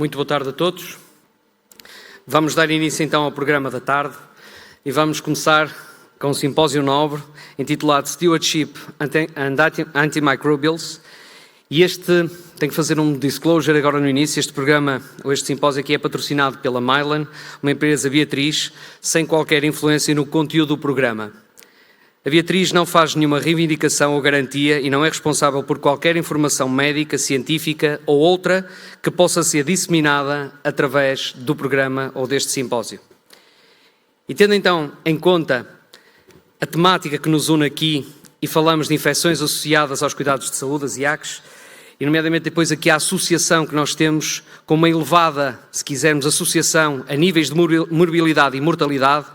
Muito boa tarde a todos. Vamos dar início então ao programa da tarde e vamos começar com um simpósio nobre intitulado Stewardship and Antimicrobials. E tenho que fazer um disclosure agora no início, este programa, ou este simpósio aqui é patrocinado pela Mylan, uma empresa Beatriz, sem qualquer influência no conteúdo do programa. A Beatriz não faz nenhuma reivindicação ou garantia e não é responsável por qualquer informação médica, científica ou outra que possa ser disseminada através do programa ou deste simpósio. E tendo então em conta a temática que nos une aqui e falamos de infecções associadas aos cuidados de saúde, as IACs, e nomeadamente depois aqui a associação que nós temos com uma elevada, se quisermos, associação a níveis de morbilidade e mortalidade,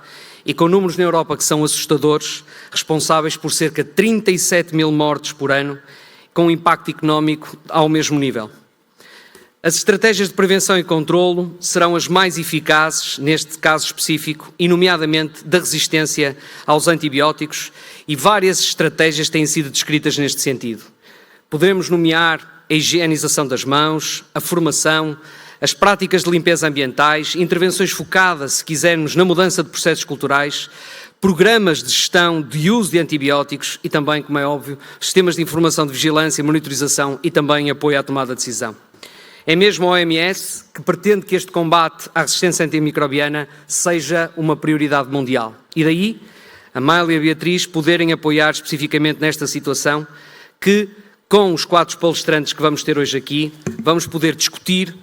e com números na Europa que são assustadores, responsáveis por cerca de 37 mil mortes por ano, com um impacto económico ao mesmo nível. As estratégias de prevenção e controlo serão as mais eficazes neste caso específico, e nomeadamente da resistência aos antibióticos, e várias estratégias têm sido descritas neste sentido. Podemos nomear a higienização das mãos, a formação, as práticas de limpeza ambientais, intervenções focadas, se quisermos, na mudança de processos culturais, programas de gestão de uso de antibióticos e também, como é óbvio, sistemas de informação de vigilância, monitorização e também apoio à tomada de decisão. É mesmo a OMS que pretende que este combate à resistência antimicrobiana seja uma prioridade mundial. E daí, a Mylan e a Beatriz poderem apoiar especificamente nesta situação que, com os 4 palestrantes que vamos ter hoje aqui, vamos poder discutir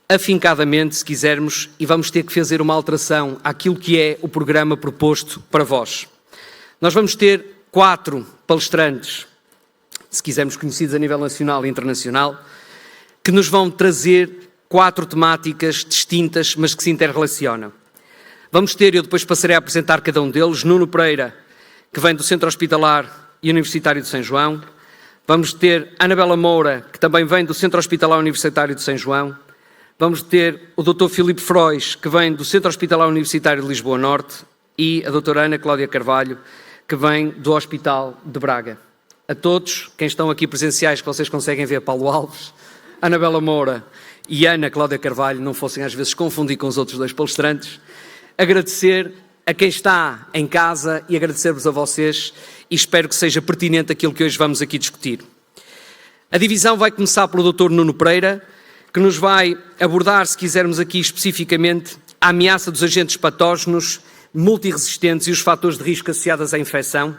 afincadamente, se quisermos, e vamos ter que fazer uma alteração àquilo que é o programa proposto para vós. Nós vamos ter 4 palestrantes, se quisermos, conhecidos a nível nacional e internacional, que nos vão trazer 4 temáticas distintas, mas que se interrelacionam. Vamos ter, eu depois passarei a apresentar cada um deles, Nuno Pereira, que vem do Centro Hospitalar e Universitário de São João. Vamos ter Anabela Moura, que também vem do Centro Hospitalar Universitário de São João. Vamos ter o Dr. Filipe Frois, que vem do Centro Hospitalar Universitário de Lisboa Norte, e a doutora Ana Cláudia Carvalho, que vem do Hospital de Braga. A todos, quem estão aqui presenciais, que vocês conseguem ver, Paulo Alves, Anabela Moura e Ana Cláudia Carvalho, não fossem às vezes confundir com os outros 2 palestrantes, agradecer a quem está em casa e agradecer-vos a vocês, e espero que seja pertinente aquilo que hoje vamos aqui discutir. A divisão vai começar pelo Dr. Nuno Pereira, que nos vai abordar, se quisermos aqui especificamente, a ameaça dos agentes patógenos multiresistentes e os fatores de risco associados à infecção.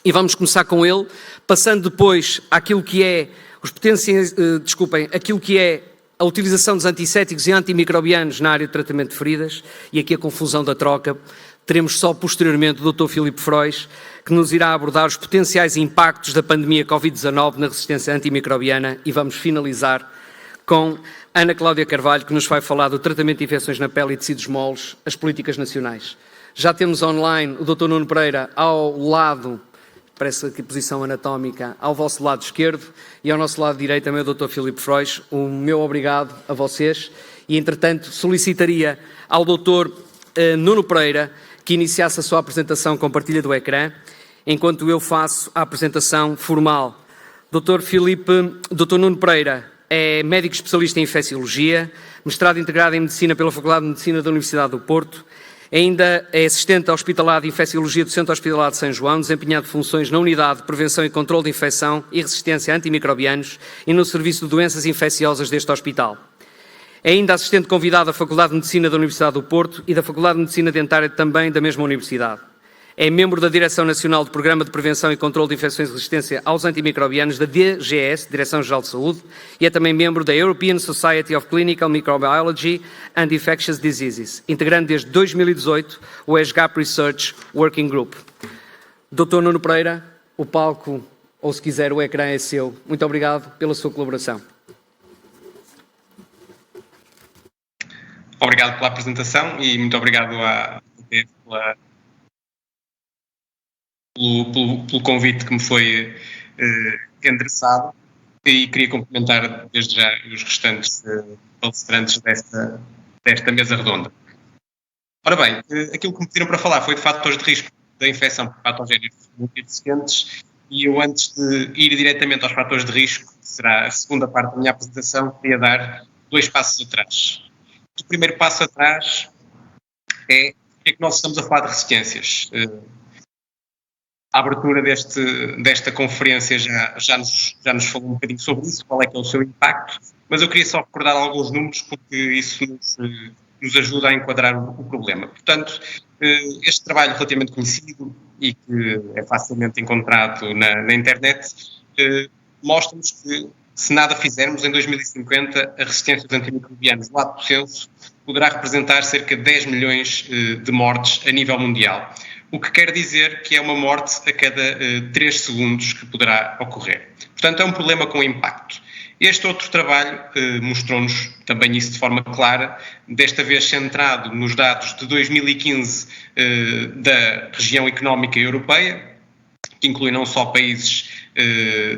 E vamos começar com ele, passando depois àquilo que é aquilo que é a utilização dos antissépticos e antimicrobianos na área de tratamento de feridas, e aqui a confusão da troca. Teremos só posteriormente o Dr. Filipe Frois, que nos irá abordar os potenciais impactos da pandemia Covid-19 na resistência antimicrobiana, e vamos finalizar com Ana Cláudia Carvalho, que nos vai falar do tratamento de infecções na pele e tecidos moles, as políticas nacionais. Já temos online o Dr. Nuno Pereira ao lado, parece aqui posição anatómica, ao vosso lado esquerdo, e ao nosso lado direito também o Dr. Filipe Frois. O meu obrigado a vocês, e entretanto solicitaria ao Dr. Nuno Pereira que iniciasse a sua apresentação com partilha do ecrã, enquanto eu faço a apresentação formal. Dr. Nuno Pereira é médico especialista em infecciologia, mestrado integrado em Medicina pela Faculdade de Medicina da Universidade do Porto, ainda é assistente hospitalar de infecciologia do Centro Hospitalar de São João, desempenhado funções na Unidade de Prevenção e Controlo de Infecção e Resistência a Antimicrobianos e no Serviço de Doenças Infecciosas deste hospital. É ainda assistente convidado da Faculdade de Medicina da Universidade do Porto e da Faculdade de Medicina Dentária também da mesma universidade. É membro da Direção Nacional do Programa de Prevenção e Controlo de Infecções e Resistência aos Antimicrobianos da DGS, Direção-Geral de Saúde, e é também membro da European Society of Clinical Microbiology and Infectious Diseases, integrando desde 2018 o ESGAP Research Working Group. Dr. Nuno Pereira, o palco, ou se quiser o ecrã é seu. Muito obrigado pela sua colaboração. Obrigado pela apresentação e muito obrigado pelo convite que me foi endereçado, e queria cumprimentar desde já os restantes palestrantes desta mesa redonda. Ora bem, aquilo que me pediram para falar foi de fatores de risco da infecção por patogénios multiresistentes, e eu, antes de ir diretamente aos fatores de risco, que será a segunda parte da minha apresentação, queria dar dois passos atrás. O primeiro passo atrás é porque é que nós estamos a falar de resistências. A abertura desta conferência já nos falou um bocadinho sobre isso, qual é que é o seu impacto, mas eu queria só recordar alguns números porque isso nos ajuda a enquadrar o problema. Portanto, este trabalho relativamente conhecido e que é facilmente encontrado na internet mostra-nos que, se nada fizermos, em 2050 a resistência dos antimicrobianos, lato sensu, poderá representar cerca de 10 milhões de mortes a nível mundial. O que quer dizer que é uma morte a cada 3 segundos que poderá ocorrer. Portanto, é um problema com impacto. Este outro trabalho mostrou-nos também isso de forma clara, desta vez centrado nos dados de 2015 da região económica europeia, que inclui não só países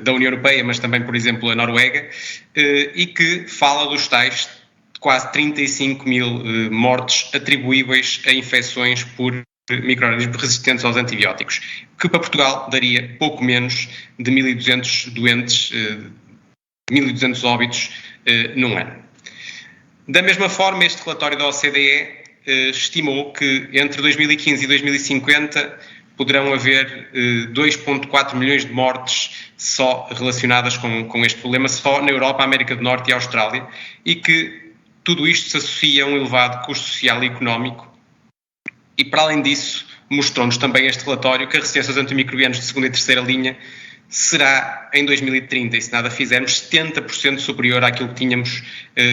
da União Europeia, mas também, por exemplo, a Noruega, e que fala dos tais quase 35 mil mortes atribuíveis a infecções por micro-organismos resistentes aos antibióticos, que para Portugal daria pouco menos de 1.200 doentes, 1.200 óbitos num ano. Da mesma forma, este relatório da OCDE estimou que entre 2015 e 2050 poderão haver 2,4 milhões de mortes só relacionadas com este problema, só na Europa, América do Norte e Austrália, e que tudo isto se associa a um elevado custo social e económico. E, para além disso, mostrou-nos também este relatório que a resistência aos antimicrobianos de segunda e terceira linha será, em 2030, e se nada fizermos, 70% superior àquilo que tínhamos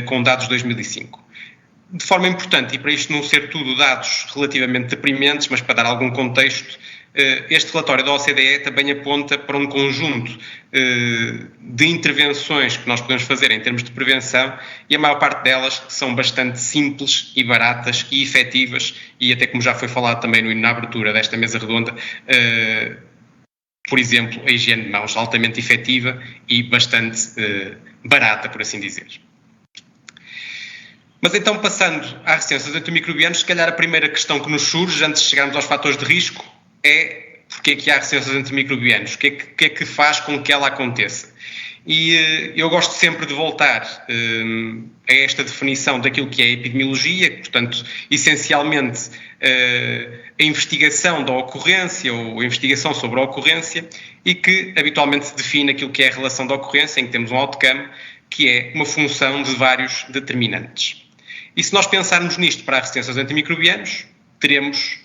com dados de 2005. De forma importante, e para isto não ser tudo dados relativamente deprimentes, mas para dar algum contexto, este relatório da OCDE também aponta para um conjunto de intervenções que nós podemos fazer em termos de prevenção, e a maior parte delas são bastante simples e baratas e efetivas, e até como já foi falado também na abertura desta mesa redonda, por exemplo, a higiene de mãos, altamente efetiva e bastante barata, por assim dizer. Mas então, passando à resistência aos antimicrobianos, se calhar a primeira questão que nos surge, antes de chegarmos aos fatores de risco, é porque é que há resistência aos antimicrobianos? O que é que faz com que ela aconteça? E eu gosto sempre de voltar a esta definição daquilo que é a epidemiologia, portanto, essencialmente a investigação da ocorrência ou a investigação sobre a ocorrência, e que habitualmente define aquilo que é a relação da ocorrência, em que temos um outcome, que é uma função de vários determinantes. E se nós pensarmos nisto para a resistência aos antimicrobianos, teremos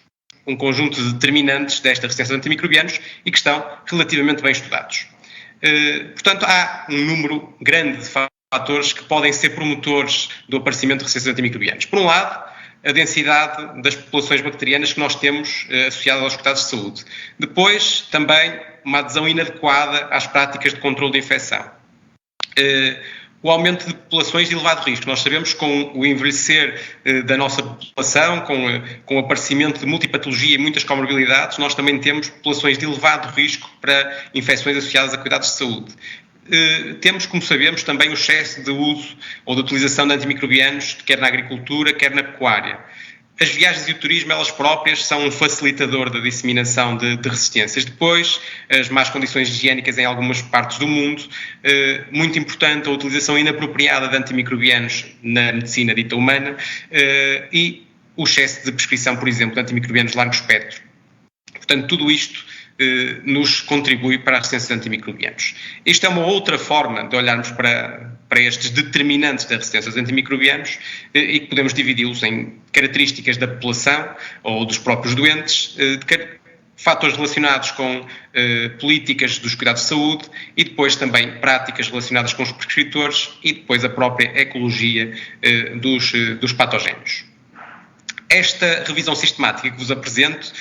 um conjunto de determinantes desta resistência aos antimicrobianos e que estão relativamente bem estudados. Portanto, há um número grande de fatores que podem ser promotores do aparecimento de resistência aos antimicrobianos. Por um lado, a densidade das populações bacterianas que nós temos associadas aos cuidados de saúde. Depois, também, uma adesão inadequada às práticas de controle de infecção. O aumento de populações de elevado risco. Nós sabemos que com o envelhecer da nossa população, com o aparecimento de multipatologia e muitas comorbilidades, nós também temos populações de elevado risco para infecções associadas a cuidados de saúde. Temos, como sabemos, também o excesso de uso ou de utilização de antimicrobianos, quer na agricultura, quer na pecuária. As viagens e o turismo, elas próprias, são um facilitador da disseminação de resistências. Depois, as más condições higiênicas em algumas partes do mundo, muito importante a utilização inapropriada de antimicrobianos na medicina dita humana e o excesso de prescrição, por exemplo, de antimicrobianos de largo espectro. Portanto, tudo isto nos contribui para a resistência a antimicrobianos. Isto é uma outra forma de olharmos para estes determinantes da resistência aos antimicrobianos e que podemos dividi-los em características da população ou dos próprios doentes, fatores relacionados com políticas dos cuidados de saúde e depois também práticas relacionadas com os prescritores e depois a própria ecologia dos patogénios. Esta revisão sistemática que vos apresento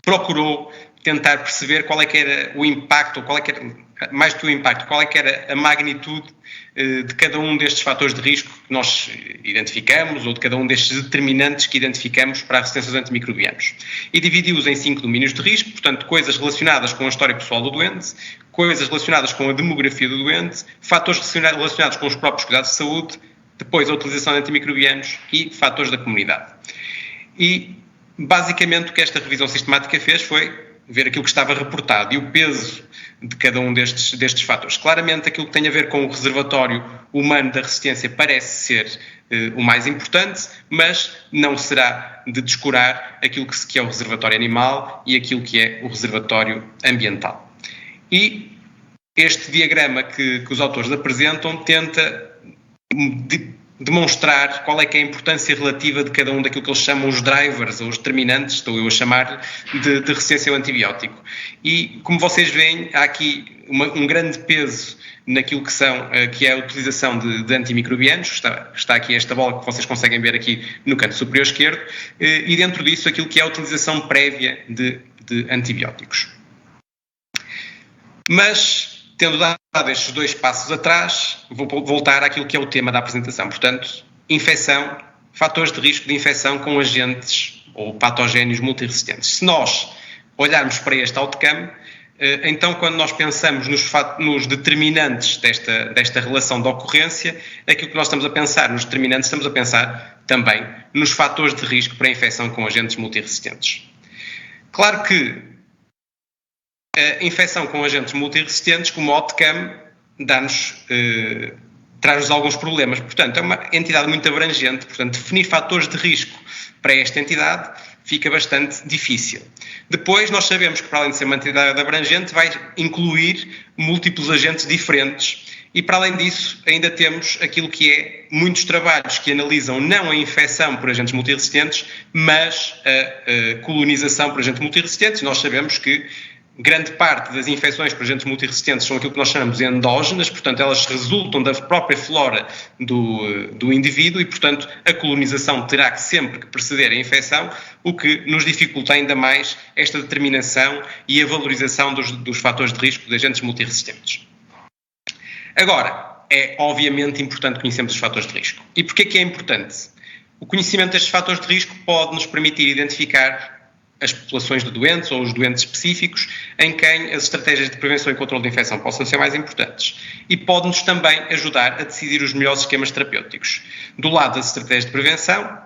procurou tentar perceber qual é que era o impacto, ou qual é que era, mais do que o impacto, qual é que era a magnitude de cada um destes fatores de risco que nós identificamos, ou de cada um destes determinantes que identificamos para a resistência aos antimicrobianos. E dividiu-os em 5 domínios de risco, portanto, coisas relacionadas com a história pessoal do doente, coisas relacionadas com a demografia do doente, fatores relacionados com os próprios cuidados de saúde, depois a utilização de antimicrobianos e fatores da comunidade. E basicamente o que esta revisão sistemática fez foi ver aquilo que estava reportado e o peso de cada um destes fatores. Claramente, aquilo que tem a ver com o reservatório humano da resistência parece ser o mais importante, mas não será de descurar aquilo que é o reservatório animal e aquilo que é o reservatório ambiental. E este diagrama que os autores apresentam tenta demonstrar qual é que é a importância relativa de cada um daquilo que eles chamam os drivers, ou os determinantes, estou eu a chamar, de resistência ao antibiótico. E, como vocês veem, há aqui um grande peso naquilo que é a utilização de antimicrobianos. Está aqui esta bola que vocês conseguem ver aqui no canto superior esquerdo, e dentro disso aquilo que é a utilização prévia de antibióticos. Mas, tendo dado estes 2 passos atrás, vou voltar àquilo que é o tema da apresentação. Portanto, infecção, fatores de risco de infecção com agentes ou patogénios multiresistentes. Se nós olharmos para este outcome, então quando nós pensamos nos determinantes desta relação de ocorrência, aquilo que nós estamos a pensar nos determinantes, estamos a pensar também nos fatores de risco para a infecção com agentes multiresistentes. Claro que a infecção com agentes multiresistentes, como outcome, traz-nos alguns problemas. Portanto, é uma entidade muito abrangente. Portanto, definir fatores de risco para esta entidade fica bastante difícil. Depois, nós sabemos que, para além de ser uma entidade abrangente, vai incluir múltiplos agentes diferentes. E, para além disso, ainda temos aquilo que é muitos trabalhos que analisam não a infecção por agentes multiresistentes, mas a colonização por agentes multiresistentes. Nós sabemos que grande parte das infecções por agentes multiresistentes são aquilo que nós chamamos de endógenas, portanto, elas resultam da própria flora do indivíduo e, portanto, a colonização terá que sempre preceder a infecção, o que nos dificulta ainda mais esta determinação e a valorização dos fatores de risco de agentes multiresistentes. Agora, é obviamente importante conhecermos os fatores de risco. E porquê que é importante? O conhecimento destes fatores de risco pode nos permitir identificar as populações de doentes ou os doentes específicos em quem as estratégias de prevenção e controle de infecção possam ser mais importantes. E pode-nos também ajudar a decidir os melhores esquemas terapêuticos. Do lado das estratégias de prevenção,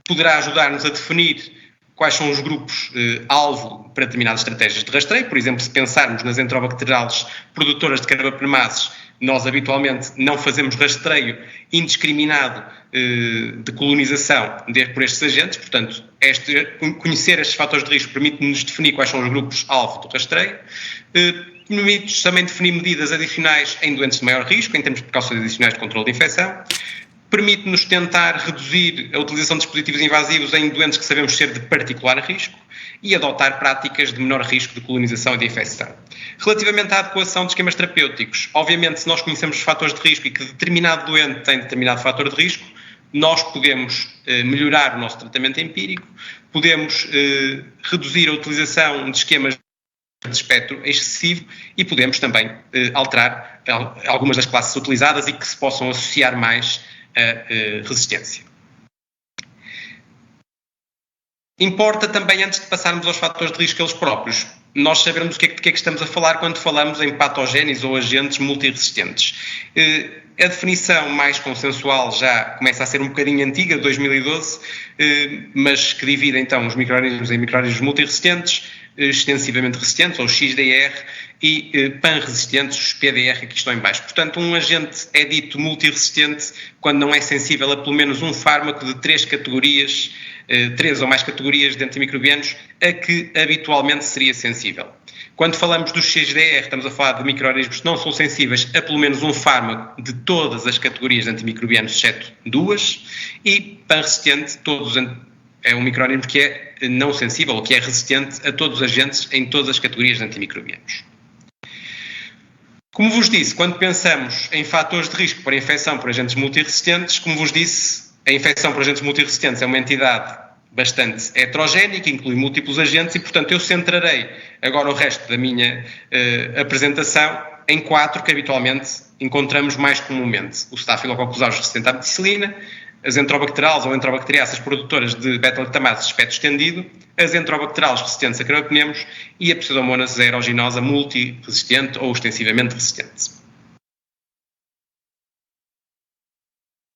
poderá ajudar-nos a definir quais são os grupos alvo para determinadas estratégias de rastreio. Por exemplo, se pensarmos nas enterobacteriales produtoras de carbapnemases, nós habitualmente não fazemos rastreio indiscriminado de colonização por estes agentes, portanto, conhecer estes fatores de risco permite-nos definir quais são os grupos-alvo do rastreio, permite-nos também definir medidas adicionais em doentes de maior risco, em termos de precauções adicionais de controle de infecção, permite-nos tentar reduzir a utilização de dispositivos invasivos em doentes que sabemos ser de particular risco e adotar práticas de menor risco de colonização e de infecção. Relativamente à adequação de esquemas terapêuticos, obviamente, se nós conhecemos os fatores de risco e que determinado doente tem determinado fator de risco, nós podemos melhorar o nosso tratamento empírico, podemos reduzir a utilização de esquemas de espectro excessivo e podemos também alterar algumas das classes utilizadas e que se possam associar mais a resistência. Importa também, antes de passarmos aos fatores de risco eles próprios, nós sabermos de que é que estamos a falar quando falamos em patogénios ou agentes multiresistentes. A definição mais consensual já começa a ser um bocadinho antiga, de 2012, mas que divide então os micro-organismos em micro-organismos multiresistentes, extensivamente resistentes, ou XDR, e pan-resistentes, os PDR, que estão em baixo. Portanto, um agente é dito multiresistente quando não é sensível a pelo menos um fármaco de 3 ou mais categorias de antimicrobianos a que habitualmente seria sensível. Quando falamos do XDR, estamos a falar de micro-organismos que não são sensíveis a pelo menos um fármaco de todas as categorias de antimicrobianos, exceto 2, e pan-resistente, é um micro-organismo que é não sensível, ou que é resistente a todos os agentes em todas as categorias de antimicrobianos. Como vos disse, quando pensamos em fatores de risco para a infecção por agentes multiresistentes, como vos disse, a infecção por agentes multiresistentes é uma entidade bastante heterogénea, que inclui múltiplos agentes e, portanto, eu centrarei agora o resto da minha apresentação em 4 que habitualmente encontramos mais comumente. O Staphylococcus aureus resistente à meticilina, as enterobacteriales ou enterobacteriáceas produtoras de beta-lactamases de espectro estendido, as enterobacteriales resistentes a carbapnemos e a Pseudomonas aeruginosa multiresistente ou extensivamente resistente.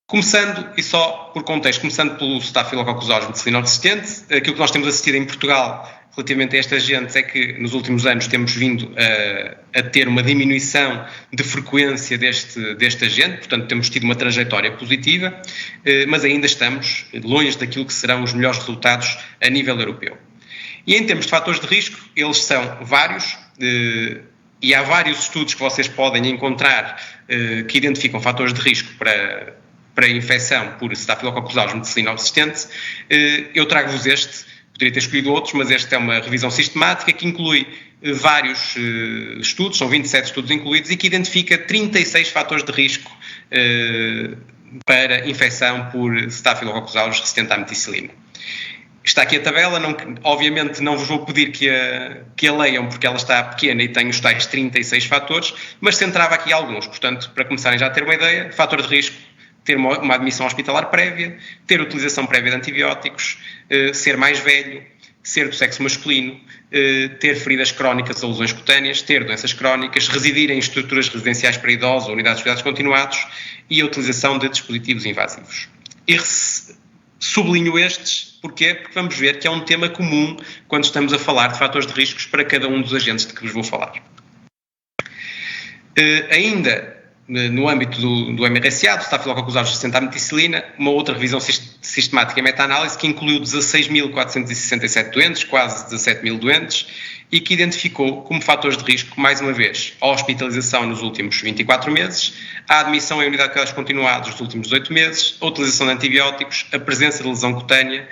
Começando, e só por contexto, começando pelo Staphylococcus aureus meticilina resistente, aquilo que nós temos assistido em Portugal relativamente a estes agentes é que nos últimos anos temos vindo a ter uma diminuição de frequência deste agente, portanto temos tido uma trajetória positiva, mas ainda estamos longe daquilo que serão os melhores resultados a nível europeu. E em termos de fatores de risco, eles são vários, e há vários estudos que vocês podem encontrar que identificam fatores de risco para a infecção por Staphylococcus aureus meticilina resistente. Eu trago-vos este. Poderia ter escolhido outros, mas esta é uma revisão sistemática que inclui vários estudos, são 27 estudos incluídos, e que identifica 36 fatores de risco para infecção por Staphylococcus aureus resistente à meticilina. Está aqui a tabela, obviamente não vos vou pedir que a leiam porque ela está pequena e tem os tais 36 fatores, mas centrava aqui alguns. Portanto, para começarem já a ter uma ideia, fator de risco, ter uma admissão hospitalar prévia, ter utilização prévia de antibióticos, ser mais velho, ser do sexo masculino, ter feridas crónicas ou lesões cutâneas, ter doenças crónicas, residir em estruturas residenciais para idosos ou unidades de cuidados continuados e a utilização de dispositivos invasivos. E sublinho estes, porquê? Porque vamos ver que é um tema comum quando estamos a falar de fatores de riscos para cada um dos agentes de que vos vou falar. Ainda no âmbito do MRSA, do Staphylococcus aureus resistente à meticilina, uma outra revisão sistemática e meta-análise que incluiu 16.467 doentes, quase 17.000 doentes, e que identificou como fatores de risco, mais uma vez, a hospitalização nos últimos 24 meses, a admissão em unidade de cuidados continuados nos últimos 18 meses, a utilização de antibióticos, a presença de lesão cutânea,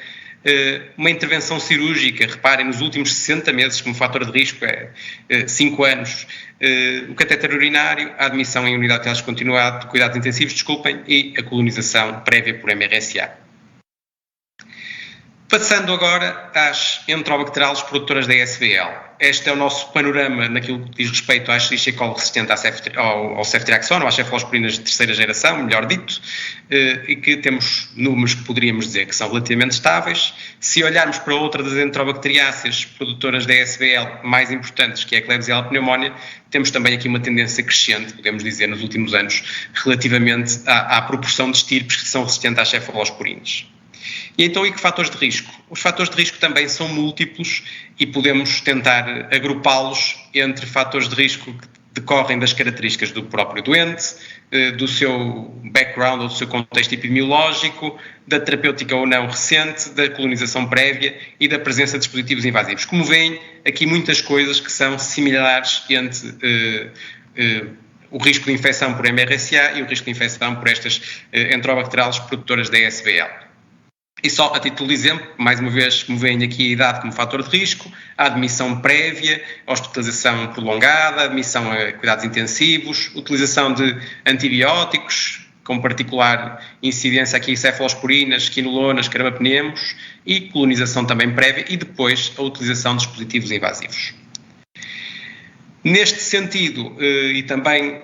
uma intervenção cirúrgica, reparem, nos últimos 60 meses, como fator de risco é 5 anos, o catéter urinário, a admissão em unidade de cuidados intensivos, e a colonização prévia por MRSA. Passando agora às enterobacteriales produtoras da SBL. Este é o nosso panorama naquilo que diz respeito à Escherichia coli resistente ao ceftriaxone, ou às cefalosporinas de terceira geração, melhor dito, e que temos números que poderíamos dizer que são relativamente estáveis. Se olharmos para outra das enterobacteriáceas produtoras da SBL mais importantes, que é a Klebsiella pneumoniae, temos também aqui uma tendência crescente, podemos dizer, nos últimos anos, relativamente à proporção de estirpes que são resistentes às cefalosporinas. E então, e que fatores de risco? Os fatores de risco também são múltiplos e podemos tentar agrupá-los entre fatores de risco que decorrem das características do próprio doente, do seu background ou do seu contexto epidemiológico, da terapêutica ou não recente, da colonização prévia e da presença de dispositivos invasivos. Como veem, aqui muitas coisas que são similares entre o risco de infecção por MRSA e o risco de infecção por estas enterobacteriales produtoras da SBL. E só a título de exemplo, mais uma vez, como veem aqui a idade como fator de risco, a admissão prévia, a hospitalização prolongada, a admissão a cuidados intensivos, utilização de antibióticos, com particular incidência aqui cefalosporinas, quinolonas, carbapnemos, e colonização também prévia, e depois a utilização de dispositivos invasivos. Neste sentido, e também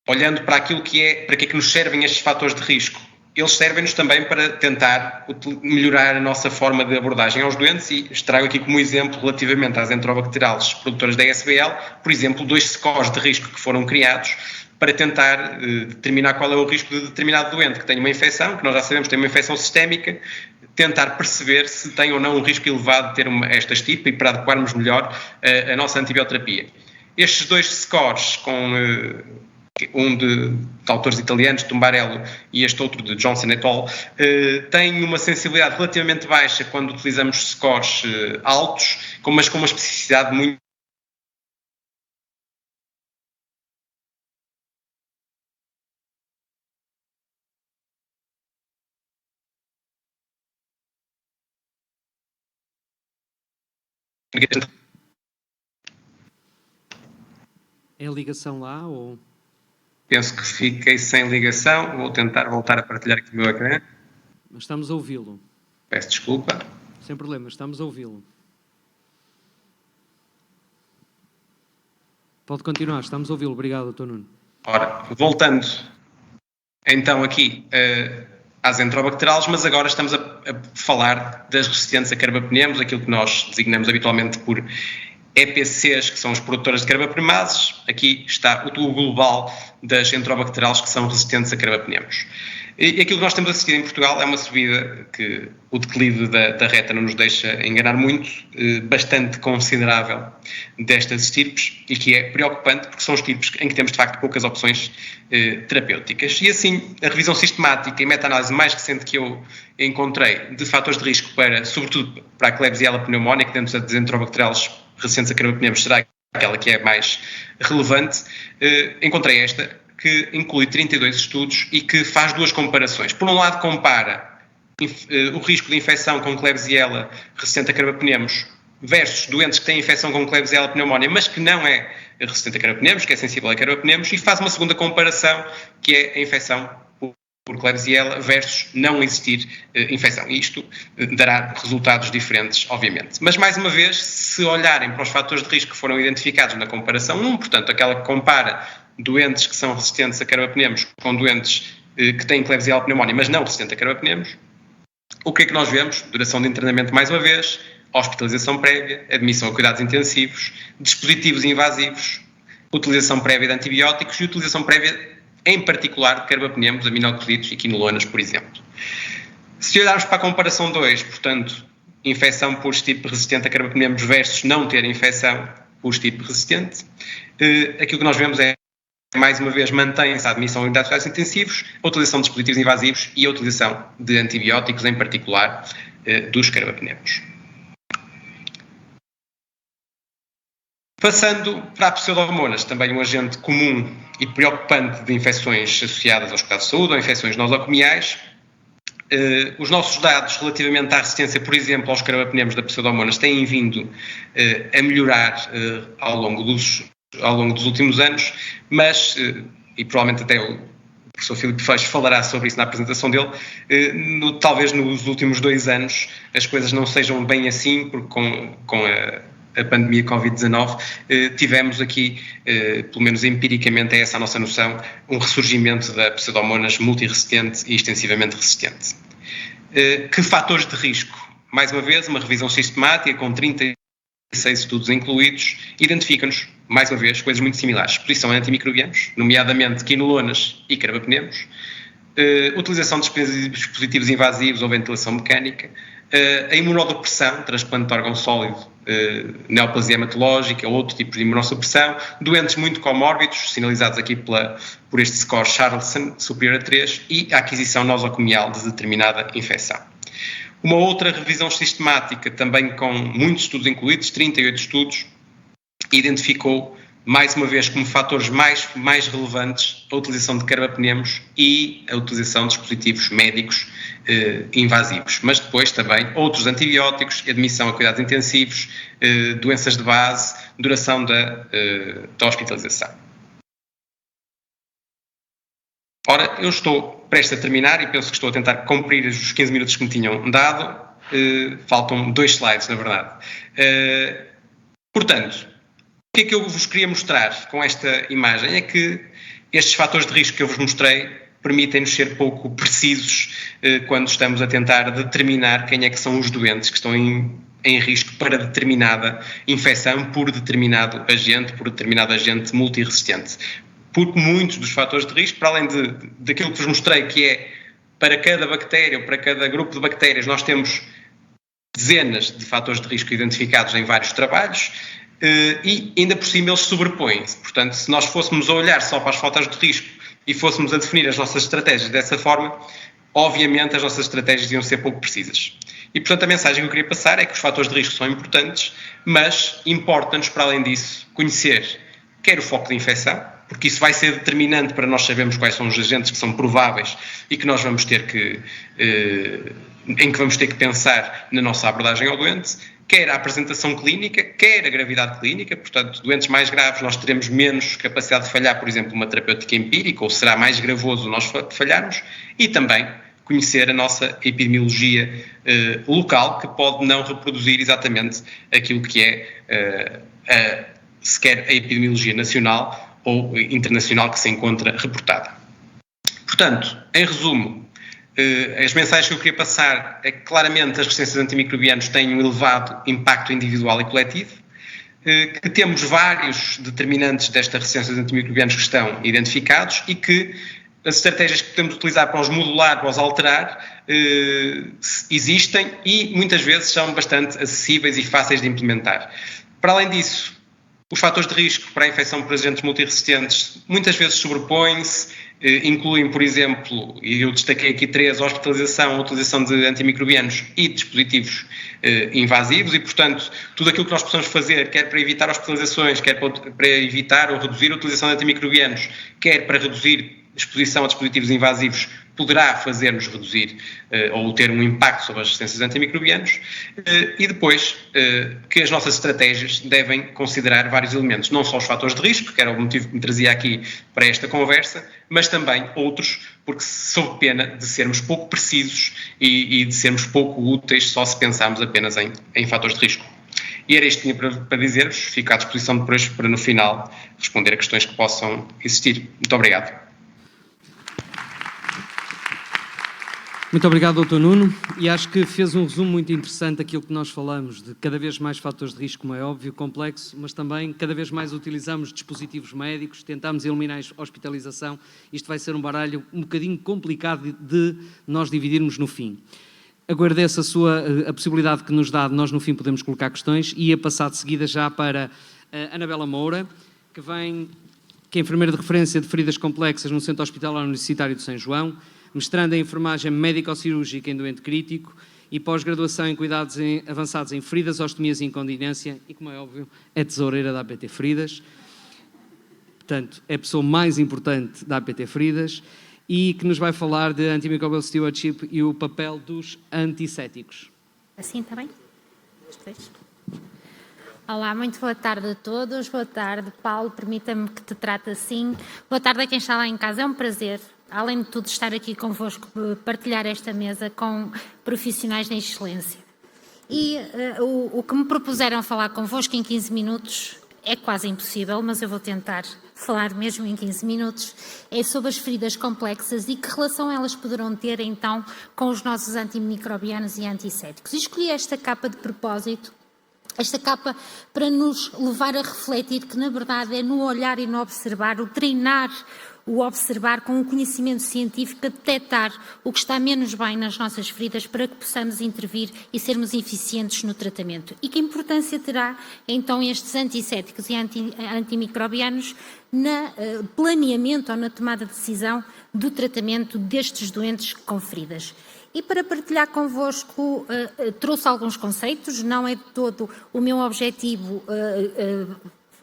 olhando para aquilo que é, para que é que nos servem estes fatores de risco, eles servem-nos também para tentar melhorar a nossa forma de abordagem aos doentes e trago aqui como exemplo, relativamente às enterobacteriales produtoras da SBL, por exemplo, 2 scores de risco que foram criados para tentar determinar qual é o risco de determinado doente que tem uma infecção, que nós já sabemos que tem uma infecção sistémica, tentar perceber se tem ou não um risco elevado de ter esta estirpe e para adequarmos melhor a nossa antibioterapia. Estes 2 scores um de autores italianos, Tumbarello, e este outro de Johnson et al., tem uma sensibilidade relativamente baixa quando utilizamos scores altos, mas com uma especificidade muito É a ligação lá ou... Penso que fiquei sem ligação. Vou tentar voltar a partilhar aqui o meu ecrã. Mas estamos a ouvi-lo. Peço desculpa. Sem problema, estamos a ouvi-lo. Pode continuar, estamos a ouvi-lo. Obrigado, Dr. Nuno. Ora, voltando então aqui às enterobacteriales, mas agora estamos a falar das resistentes a carbapnemos, aquilo que nós designamos habitualmente por EPCs, que são os produtores de carbapnemases. Aqui está o global das enterobacteriales que são resistentes a carbapnemos. E aquilo que nós temos assistido em Portugal é uma subida que o declive da reta não nos deixa enganar muito, bastante considerável destas estirpes, e que é preocupante porque são estirpes em que temos de facto poucas opções terapêuticas. E assim, a revisão sistemática e meta-análise mais recente que eu encontrei de fatores de risco sobretudo para a Klebsiella pneumoniae, dentro das enterobacteriales resistentes a carbapneus, será aquela que é mais relevante. Encontrei esta, que inclui 32 estudos e que faz duas comparações. Por um lado, compara o risco de infecção com Klebsiella resistente a carbapneus versus doentes que têm infecção com Klebsiella pneumoniae, mas que não é resistente a carbapneus, que é sensível a carbapneus, e faz uma segunda comparação, que é a infecção por Klebsiella versus não existir infecção. E isto dará resultados diferentes, obviamente. Mas, mais uma vez, se olharem para os fatores de risco que foram identificados na comparação 1, portanto, aquela que compara doentes que são resistentes a carbapneus com doentes que têm Klebsiella pneumoniae, mas não resistentes a carbapneus, o que é que nós vemos? Duração de internamento, mais uma vez, hospitalização prévia, admissão a cuidados intensivos, dispositivos invasivos, utilização prévia de antibióticos e utilização prévia, em particular, de carbapneus, aminoclídeos e quinolonas, por exemplo. Se olharmos para a comparação 2, portanto, infecção por estipe resistente a carbapneus versus não ter infecção por estipe resistente, aquilo que nós vemos é, mais uma vez, mantém-se a admissão a unidades de cuidados intensivos, a utilização de dispositivos invasivos e a utilização de antibióticos, em particular, dos carbapneus. Passando para a pseudomonas, também um agente comum e preocupante de infecções associadas aos cuidados de saúde ou infecções nosocomiais. Os nossos dados relativamente à resistência, por exemplo, aos carbapneus da pseudomonas têm vindo a melhorar ao longo dos últimos anos, mas, e provavelmente até o professor Filipe Fecho falará sobre isso na apresentação dele, talvez nos últimos 2 anos as coisas não sejam bem assim, porque com a pandemia Covid-19, tivemos aqui, pelo menos empiricamente é essa a nossa noção, um ressurgimento da pseudomonas multiresistente e extensivamente resistente. Que fatores de risco? Mais uma vez, uma revisão sistemática com 36 estudos incluídos, identifica-nos, mais uma vez, coisas muito similares. Exposição a antimicrobianos, nomeadamente quinolonas e carbapneus, utilização de dispositivos invasivos ou ventilação mecânica, a imunodepressão, transplante de órgão sólido, neoplasia hematológica ou outro tipo de imunossupressão, doentes muito comórbidos, sinalizados aqui por este score Charlson, superior a 3, e a aquisição nosocomial de determinada infecção. Uma outra revisão sistemática, também com muitos estudos incluídos, 38 estudos, identificou, mais uma vez, como fatores mais relevantes a utilização de carbapneus e a utilização de dispositivos médicos invasivos, mas depois também outros antibióticos, admissão a cuidados intensivos, doenças de base, duração da hospitalização. Ora, eu estou prestes a terminar e penso que estou a tentar cumprir os 15 minutos que me tinham dado. Faltam 2 slides, na verdade. Portanto, o que é que eu vos queria mostrar com esta imagem? É que estes fatores de risco que eu vos mostrei permitem-nos ser pouco precisos quando estamos a tentar determinar quem é que são os doentes que estão em risco para determinada infecção por determinado agente multiresistente. Porque muitos dos fatores de risco, para além daquilo que vos mostrei, que é para cada bactéria ou para cada grupo de bactérias, nós temos dezenas de fatores de risco identificados em vários trabalhos, e ainda por cima eles sobrepõem-se. Portanto, se nós fôssemos a olhar só para as fatores de risco e fôssemos a definir as nossas estratégias dessa forma, obviamente as nossas estratégias iam ser pouco precisas. E, portanto, a mensagem que eu queria passar é que os fatores de risco são importantes, mas importa-nos, para além disso, conhecer quer o foco de infecção, porque isso vai ser determinante para nós sabermos quais são os agentes que são prováveis e que nós vamos ter que, em que vamos ter que pensar na nossa abordagem ao doente, quer a apresentação clínica, quer a gravidade clínica. Portanto, doentes mais graves nós teremos menos capacidade de falhar, por exemplo, uma terapêutica empírica, ou será mais gravoso nós falharmos, e também conhecer a nossa epidemiologia local, que pode não reproduzir exatamente aquilo que é sequer a epidemiologia nacional ou internacional que se encontra reportada. Portanto, em resumo, as mensagens que eu queria passar é que claramente as resistências antimicrobianas têm um elevado impacto individual e coletivo, que temos vários determinantes destas resistências antimicrobianas que estão identificados e que as estratégias que podemos utilizar para os modular, para os alterar, existem e muitas vezes são bastante acessíveis e fáceis de implementar. Para além disso, os fatores de risco para a infecção por agentes multiresistentes muitas vezes sobrepõem-se, incluem, por exemplo, e eu destaquei aqui 3, a hospitalização, a utilização de antimicrobianos e dispositivos invasivos e, portanto, tudo aquilo que nós possamos fazer, quer para evitar hospitalizações, quer para evitar ou reduzir a utilização de antimicrobianos, quer para reduzir a exposição a dispositivos invasivos, poderá fazer-nos reduzir ou ter um impacto sobre as resistências a antimicrobianos, e depois que as nossas estratégias devem considerar vários elementos, não só os fatores de risco, que era o motivo que me trazia aqui para esta conversa, mas também outros, porque sob pena de sermos pouco precisos e de sermos pouco úteis só se pensarmos apenas em fatores de risco. E era isto que tinha para dizer-vos, fico à disposição depois para no final responder a questões que possam existir. Muito obrigado. Muito obrigado, Dr. Nuno, e acho que fez um resumo muito interessante daquilo que nós falamos, de cada vez mais fatores de risco, como é óbvio, complexo, mas também cada vez mais utilizamos dispositivos médicos, tentamos eliminar a hospitalização. Isto vai ser um baralho um bocadinho complicado de nós dividirmos no fim. Agradeço a possibilidade que nos dá de nós no fim podemos colocar questões e ia passar de seguida já para a Anabela Moura, que é enfermeira de referência de feridas complexas no Centro Hospitalar Universitário de São João, mestrando em enfermagem médico-cirúrgica em doente crítico e pós-graduação em cuidados avançados em feridas, ostomias e incontinência e, como é óbvio, é tesoureira da APT Feridas. Portanto, é a pessoa mais importante da APT Feridas e que nos vai falar de Antimicrobial Stewardship e o papel dos antissépticos. Assim, está bem? Olá, muito boa tarde a todos. Boa tarde, Paulo, permita-me que te trate assim. Boa tarde a quem está lá em casa. É um prazer, além de tudo, estar aqui convosco, partilhar esta mesa com profissionais de excelência. E o que me propuseram falar convosco em 15 minutos é quase impossível, mas eu vou tentar falar mesmo em 15 minutos, é sobre as feridas complexas e que relação elas poderão ter, então, com os nossos antimicrobianos e antissépticos. E escolhi esta capa de propósito, esta capa para nos levar a refletir que, na verdade, é no olhar e no observar, o treinar, o observar com o conhecimento científico, a detectar o que está menos bem nas nossas feridas para que possamos intervir e sermos eficientes no tratamento. E que importância terá, então, estes antissépticos e antimicrobianos no planeamento ou na tomada de decisão do tratamento destes doentes com feridas. E para partilhar convosco, trouxe alguns conceitos, não é de todo o meu objetivo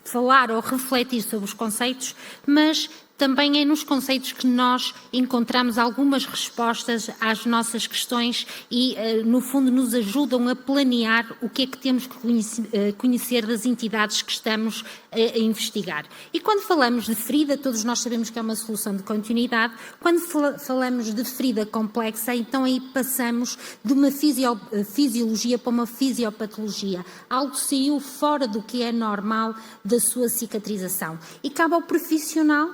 falar ou refletir sobre os conceitos, mas também é nos conceitos que nós encontramos algumas respostas às nossas questões e, no fundo, nos ajudam a planear o que é que temos que conhecer das entidades que estamos a investigar. E quando falamos de ferida, todos nós sabemos que é uma solução de continuidade. Quando falamos de ferida complexa, então aí passamos de uma fisiologia para uma fisiopatologia. Algo saiu fora do que é normal da sua cicatrização. E cabe ao profissional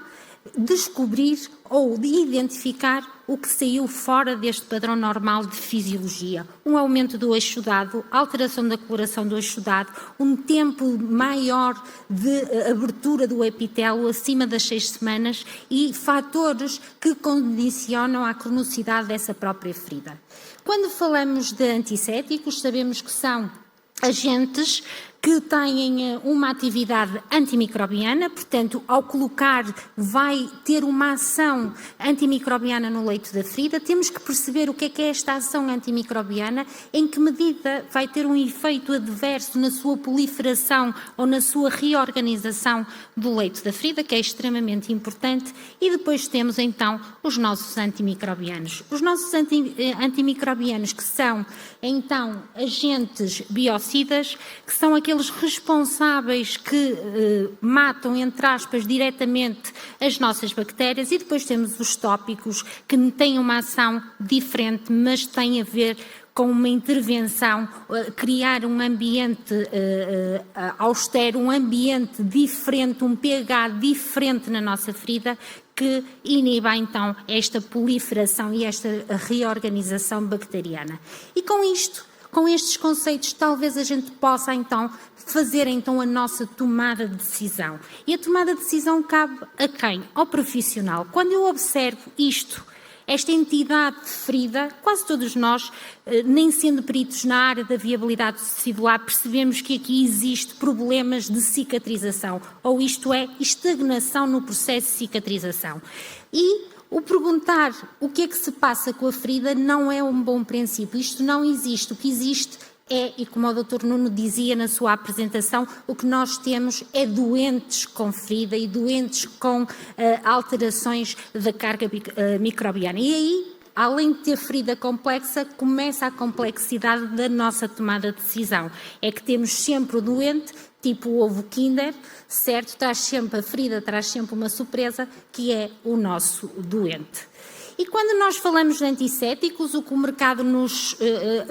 descobrir ou de identificar o que saiu fora deste padrão normal de fisiologia. Um aumento do eixo dado, alteração da coloração do eixo dado, um tempo maior de abertura do epitélio acima das 6 semanas e fatores que condicionam a cronicidade dessa própria ferida. Quando falamos de antissépticos, sabemos que são agentes que têm uma atividade antimicrobiana, portanto, ao colocar, vai ter uma ação antimicrobiana no leito da ferida. Temos que perceber o que é esta ação antimicrobiana, em que medida vai ter um efeito adverso na sua proliferação ou na sua reorganização do leito da ferida, que é extremamente importante. E depois temos, então, os nossos antimicrobianos. Os nossos antimicrobianos que são, então, agentes biocidas, que são aqueles responsáveis que matam, entre aspas, diretamente as nossas bactérias, e depois temos os tópicos que têm uma ação diferente, mas têm a ver com uma intervenção, criar um ambiente austero, um ambiente diferente, um pH diferente na nossa ferida, que iniba então esta proliferação e esta reorganização bacteriana. E com isto, Com estes conceitos, talvez a gente possa então fazer então a nossa tomada de decisão. E a tomada de decisão cabe a quem? Ao profissional. Quando eu observo isto, esta entidade ferida, quase todos nós, nem sendo peritos na área da viabilidade tecidular, percebemos que aqui existe problemas de cicatrização, ou isto é, estagnação no processo de cicatrização. E o perguntar o que é que se passa com a ferida não é um bom princípio, isto não existe, o que existe é, e como o Dr. Nuno dizia na sua apresentação, o que nós temos é doentes com ferida e doentes com alterações da carga microbiana. E aí, além de ter ferida complexa, começa a complexidade da nossa tomada de decisão. É que temos sempre o doente, tipo o ovo Kinder, certo? Traz sempre a ferida, traz sempre uma surpresa, que é o nosso doente. E quando nós falamos de antissépticos, o que o mercado nos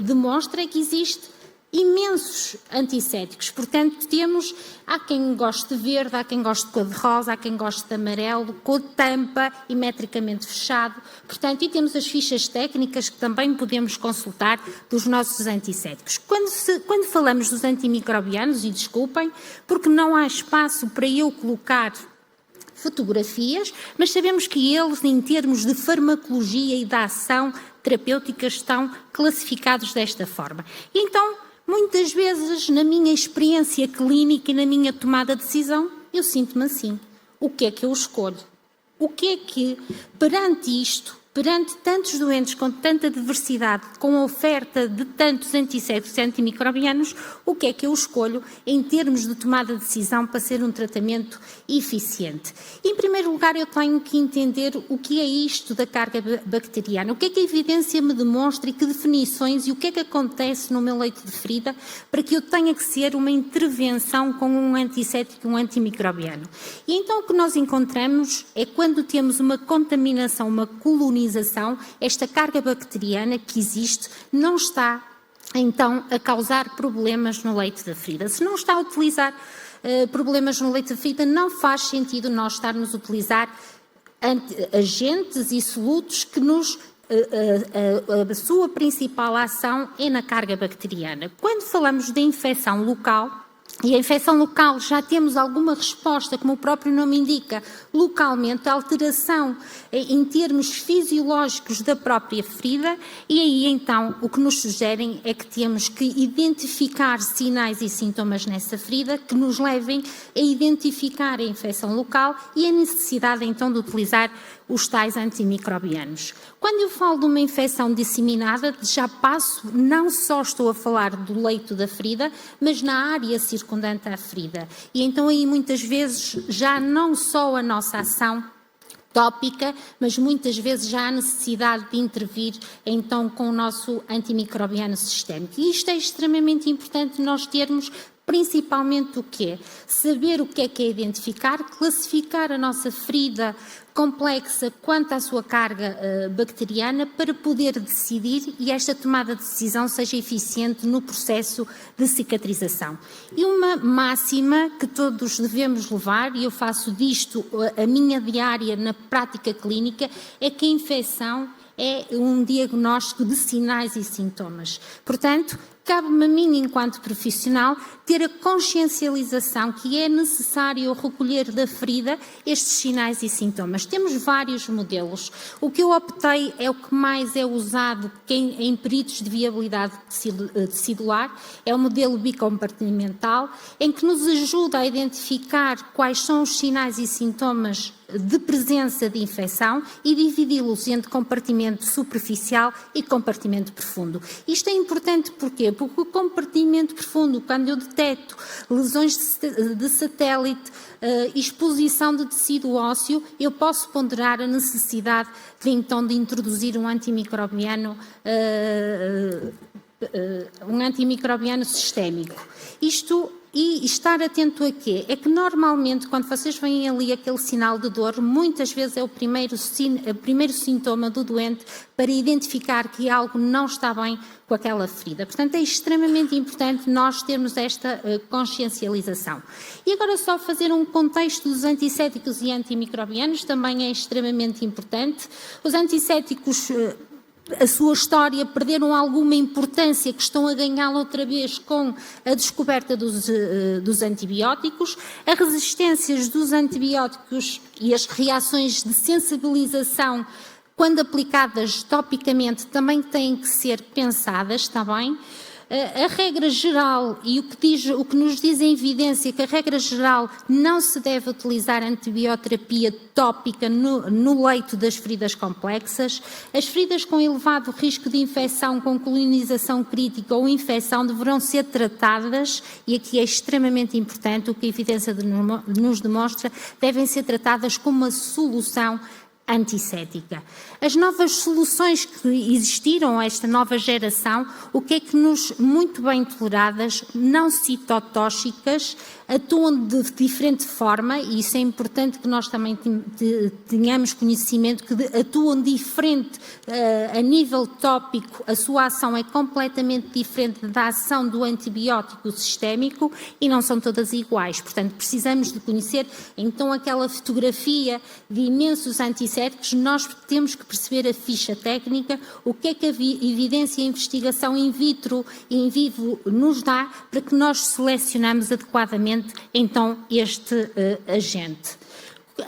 demonstra é que existe imensos antissépticos. Portanto, há quem goste de verde, há quem goste de cor-de-rosa, há quem goste de amarelo, com tampa e metricamente fechado. Portanto, e temos as fichas técnicas que também podemos consultar dos nossos antissépticos. Quando falamos dos antimicrobianos, e desculpem, porque não há espaço para eu colocar fotografias, mas sabemos que eles, em termos de farmacologia e da ação terapêutica, estão classificados desta forma. E então, muitas vezes, na minha experiência clínica e na minha tomada de decisão, eu sinto-me assim. O que é que eu escolho? O que é que, perante isto, perante tantos doentes com tanta diversidade, com a oferta de tantos antissépticos e antimicrobianos, o que é que eu escolho em termos de tomada de decisão para ser um tratamento eficiente? Em primeiro lugar, eu tenho que entender o que é isto da carga bacteriana, o que é que a evidência me demonstra e que definições e o que é que acontece no meu leito de ferida para que eu tenha que ser uma intervenção com um antisséptico e um antimicrobiano. E então o que nós encontramos é quando temos uma contaminação, uma colonização, esta carga bacteriana que existe não está, então, a causar problemas no leito da ferida. Se não está a utilizar problemas no leito da ferida, não faz sentido nós estarmos a utilizar agentes e solutos que a sua principal ação é na carga bacteriana. Quando falamos de infecção local, e a infecção local já temos alguma resposta, como o próprio nome indica, localmente, a alteração em termos fisiológicos da própria ferida, e aí então o que nos sugerem é que temos que identificar sinais e sintomas nessa ferida que nos levem a identificar a infecção local e a necessidade então de utilizar os tais antimicrobianos. Quando eu falo de uma infecção disseminada, já passo, não só estou a falar do leito da ferida, mas na área circundante à ferida. E então aí muitas vezes já não só a nossa ação tópica, mas muitas vezes já há necessidade de intervir então com o nosso antimicrobiano sistémico. E isto é extremamente importante nós termos principalmente o quê? Saber o que é identificar, classificar a nossa ferida complexa quanto à sua carga bacteriana para poder decidir e esta tomada de decisão seja eficiente no processo de cicatrização. E uma máxima que todos devemos levar, e eu faço disto a minha diária na prática clínica, é que a infecção é um diagnóstico de sinais e sintomas. Portanto, cabe-me a mim, enquanto profissional, ter a consciencialização que é necessário recolher da ferida estes sinais e sintomas. Temos vários modelos. O que eu optei é o que mais é usado em peritos de viabilidade tecidular, é o modelo bicompartimental, em que nos ajuda a identificar quais são os sinais e sintomas de presença de infecção e dividi-los entre compartimento superficial e compartimento profundo. Isto é importante porquê? Porque o compartimento profundo, quando eu detecto lesões de satélite, exposição de tecido ósseo, eu posso ponderar a necessidade de introduzir um antimicrobiano sistémico. E estar atento a quê? É que normalmente, quando vocês veem ali aquele sinal de dor, muitas vezes é o primeiro sintoma do doente para identificar que algo não está bem com aquela ferida. Portanto, é extremamente importante nós termos esta consciencialização. E agora só fazer um contexto dos antissépticos e antimicrobianos também é extremamente importante. Os antissépticos a sua história, perderam alguma importância, que estão a ganhá-la outra vez com a descoberta dos antibióticos, as resistências dos antibióticos e as reações de sensibilização, quando aplicadas topicamente, também têm que ser pensadas, está bem? A regra geral, e o que nos diz a evidência, que a regra geral não se deve utilizar antibioterapia tópica no leito das feridas complexas. As feridas com elevado risco de infecção, com colonização crítica ou infecção, deverão ser tratadas, e aqui é extremamente importante, o que a evidência nos demonstra, devem ser tratadas como uma solução antisséptica. As novas soluções que existiram, esta nova geração, o que é que muito bem toleradas, não citotóxicas, atuam de diferente forma, e isso é importante que nós também tenhamos conhecimento, que atuam diferente a nível tópico, a sua ação é completamente diferente da ação do antibiótico sistémico e não são todas iguais. Portanto, precisamos de conhecer então aquela fotografia de imensos antissépticos, nós temos que perceber a ficha técnica, o que é que a evidência e a investigação in vitro e in vivo nos dá para que nós selecionamos adequadamente então este agente.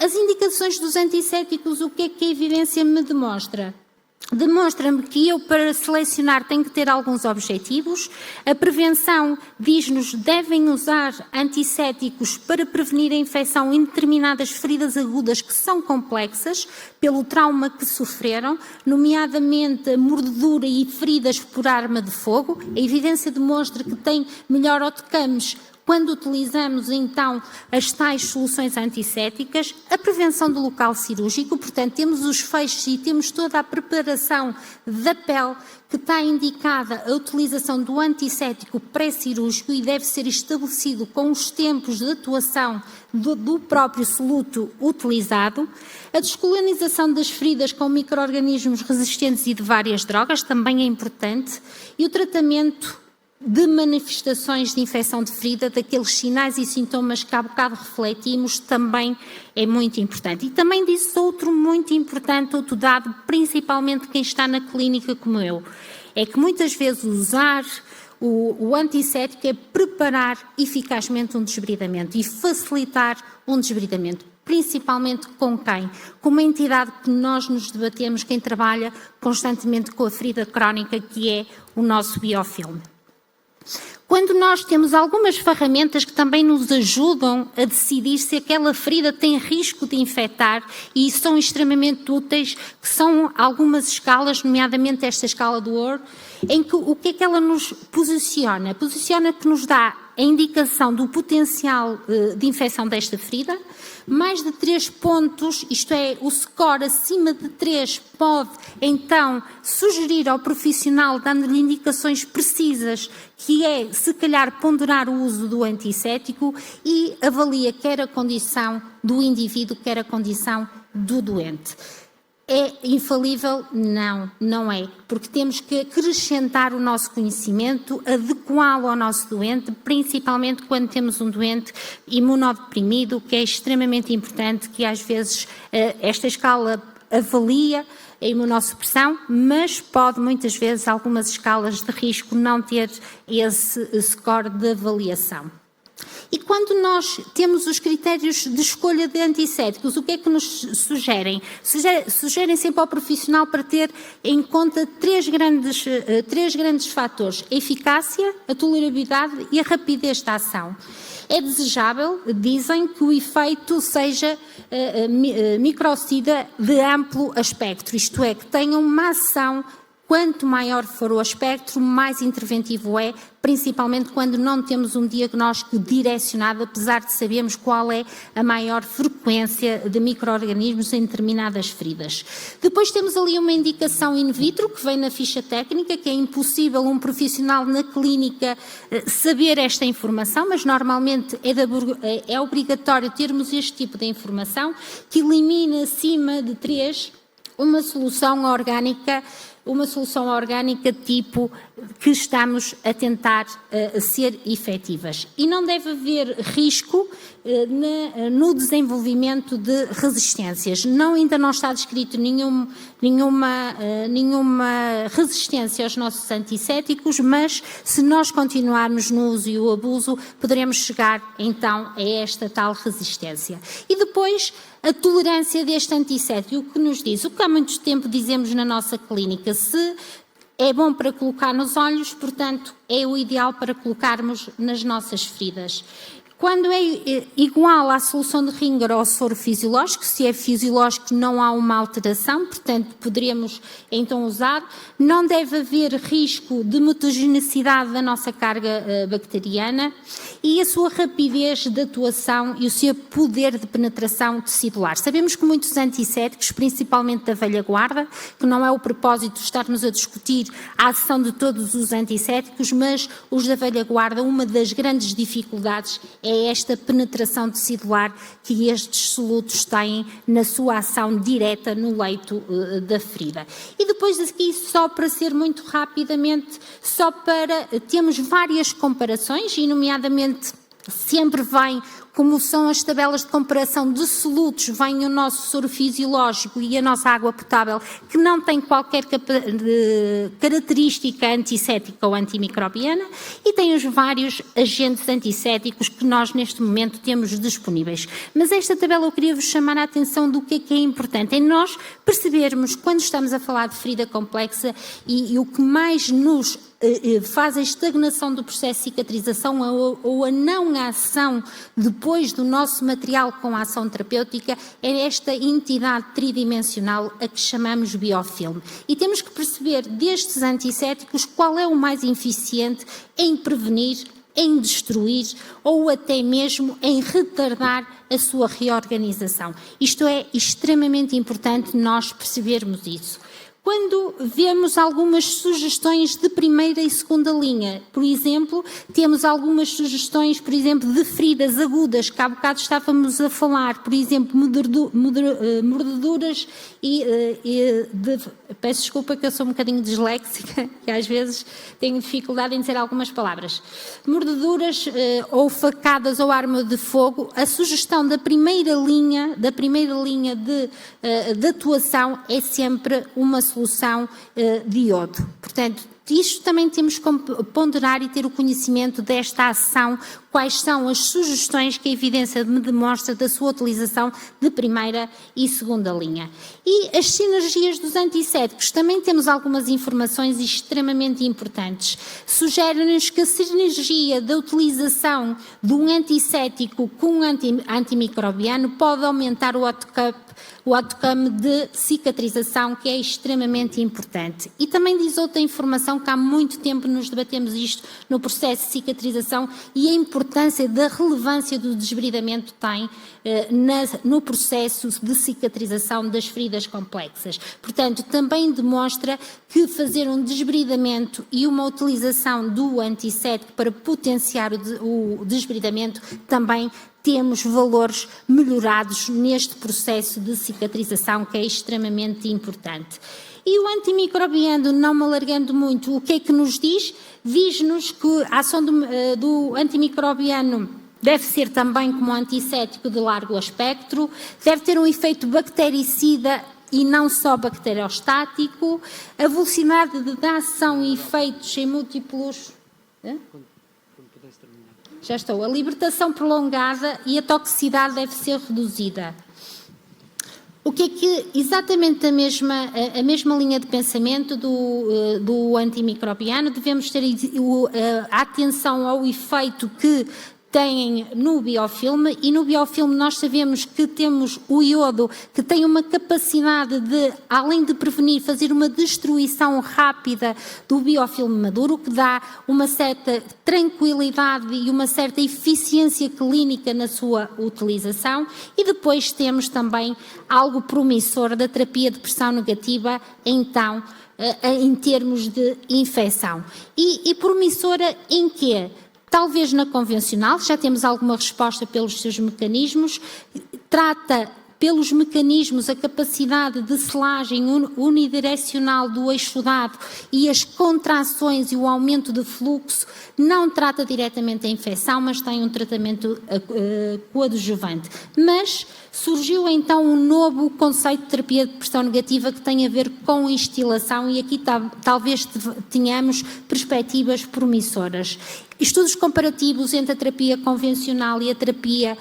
As indicações dos antissépticos, o que é que a evidência me demonstra? Demonstra-me que eu, para selecionar, tenho que ter alguns objetivos. A prevenção diz-nos que devem usar antissépticos para prevenir a infecção em determinadas feridas agudas que são complexas, pelo trauma que sofreram, nomeadamente a mordedura e feridas por arma de fogo. A evidência demonstra que tem melhor outcomes quando utilizamos, então, as tais soluções antissépticas. A prevenção do local cirúrgico, portanto, temos os feixes e temos toda a preparação da pele que está indicada a utilização do antisséptico pré-cirúrgico e deve ser estabelecido com os tempos de atuação do próprio soluto utilizado. A descolonização das feridas com micro-organismos resistentes e de várias drogas também é importante. E o tratamento de manifestações de infecção de ferida, daqueles sinais e sintomas que há bocado refletimos, também é muito importante. E também disse outro muito importante, outro dado, principalmente quem está na clínica como eu, é que muitas vezes usar o antisséptico é preparar eficazmente um desbridamento e facilitar um desbridamento. Principalmente com quem? Com uma entidade que nós nos debatemos, quem trabalha constantemente com a ferida crónica, que é o nosso biofilme. Quando nós temos algumas ferramentas que também nos ajudam a decidir se aquela ferida tem risco de infectar e são extremamente úteis, que são algumas escalas, nomeadamente esta escala do Orr, em que o que é que ela nos posiciona? Posiciona que nos dá a indicação do potencial de infecção desta ferida. Mais de 3 pontos, isto é, o score acima de 3 pode então sugerir ao profissional, dando-lhe indicações precisas, que é se calhar ponderar o uso do antisséptico, e avalia quer a condição do indivíduo, quer a condição do doente. É infalível? Não, não é, porque temos que acrescentar o nosso conhecimento, adequá-lo ao nosso doente, principalmente quando temos um doente imunodeprimido, que é extremamente importante, que às vezes esta escala avalia a imunossupressão, mas pode muitas vezes algumas escalas de risco não ter esse score de avaliação. E quando nós temos os critérios de escolha de antissépticos, o que é que nos sugerem? Sugerem sempre ao profissional para ter em conta três grandes fatores: a eficácia, a tolerabilidade e a rapidez da ação. É desejável, dizem, que o efeito seja microcida de amplo espectro, isto é, que tenha uma ação. Quanto maior for o espectro, mais interventivo é, principalmente quando não temos um diagnóstico direcionado, apesar de sabermos qual é a maior frequência de micro-organismos em determinadas feridas. Depois temos ali uma indicação in vitro, que vem na ficha técnica, que é impossível um profissional na clínica saber esta informação, mas normalmente é obrigatório termos este tipo de informação, que elimina acima de 3 uma solução orgânica, uma solução orgânica tipo que estamos a tentar ser efetivas. E não deve haver risco no desenvolvimento de resistências. Ainda não está descrito nenhuma resistência aos nossos antissépticos, mas se nós continuarmos no uso e o abuso, poderemos chegar então a esta tal resistência. E depois, a tolerância deste antisséptico, o que nos diz? O que há muito tempo dizemos na nossa clínica, se é bom para colocar nos olhos, portanto, é o ideal para colocarmos nas nossas feridas. Quando é igual à solução de Ringer ao soro fisiológico, se é fisiológico não há uma alteração, portanto poderemos então usar. Não deve haver risco de mutagenicidade da nossa carga bacteriana e a sua rapidez de atuação e o seu poder de penetração tecidular. Sabemos que muitos antissépticos, principalmente da velha guarda, que não é o propósito de estarmos a discutir a ação de todos os antissépticos, mas os da velha guarda, uma das grandes dificuldades é esta penetração tecidular que estes solutos têm na sua ação direta no leito da ferida. E depois aqui, só para ser muito rapidamente, temos várias comparações, e nomeadamente sempre vem, como são as tabelas de comparação de solutos, vem o nosso soro fisiológico e a nossa água potável, que não tem qualquer característica antisséptica ou antimicrobiana, e tem os vários agentes antissépticos que nós neste momento temos disponíveis. Mas esta tabela eu queria vos chamar a atenção do que é importante, é nós percebermos, quando estamos a falar de ferida complexa, e o que mais nos faz a estagnação do processo de cicatrização ou a não ação depois do nosso material com a ação terapêutica, é esta entidade tridimensional a que chamamos biofilme. E temos que perceber destes antissépticos qual é o mais eficiente em prevenir, em destruir ou até mesmo em retardar a sua reorganização. Isto é extremamente importante nós percebermos isso. Quando vemos algumas sugestões de primeira e segunda linha, por exemplo, temos algumas sugestões, por exemplo, de feridas agudas, que há bocado estávamos a falar, por exemplo, mordeduras peço desculpa que eu sou um bocadinho disléxica, que às vezes tenho dificuldade em dizer algumas palavras. Mordeduras ou facadas ou arma de fogo, a sugestão da primeira linha de atuação é sempre uma solução de iodo. Portanto, isto também temos que ponderar e ter o conhecimento desta ação, quais são as sugestões que a evidência me demonstra da sua utilização de primeira e segunda linha. E as sinergias dos antissépticos, também temos algumas informações extremamente importantes. Sugere-nos que a sinergia da utilização de um antisséptico com um antimicrobiano pode aumentar o outcome de cicatrização, que é extremamente importante. E também diz outra informação que há muito tempo nos debatemos isto no processo de cicatrização, e a importância da relevância do desbridamento tem no processo de cicatrização das feridas complexas. Portanto, também demonstra que fazer um desbridamento e uma utilização do antisséptico para potenciar o desbridamento também temos valores melhorados neste processo de cicatrização, que é extremamente importante. E o antimicrobiano, não me alargando muito, o que é que nos diz? Diz-nos que a ação do antimicrobiano deve ser também como antisséptico de largo espectro, deve ter um efeito bactericida e não só bacteriostático, a velocidade de ação e efeitos em múltiplos... Já estou. A libertação prolongada e a toxicidade deve ser reduzida. O que é que exatamente a mesma linha de pensamento do antimicrobiano, devemos ter a atenção ao efeito que têm no biofilme, e no biofilme nós sabemos que temos o iodo, que tem uma capacidade de, além de prevenir, fazer uma destruição rápida do biofilme maduro, que dá uma certa tranquilidade e uma certa eficiência clínica na sua utilização. E depois temos também algo promissor da terapia de pressão negativa, então, em termos de infecção. E promissora em quê? Talvez na convencional, já temos alguma resposta pelos seus mecanismos, trata pelos mecanismos, a capacidade de selagem unidirecional do eixo dado e as contrações e o aumento de fluxo, não trata diretamente a infecção, mas tem um tratamento coadjuvante. Mas surgiu então um novo conceito de terapia de pressão negativa que tem a ver com instilação, e aqui talvez tenhamos perspectivas promissoras. Estudos comparativos entre a terapia convencional e a terapia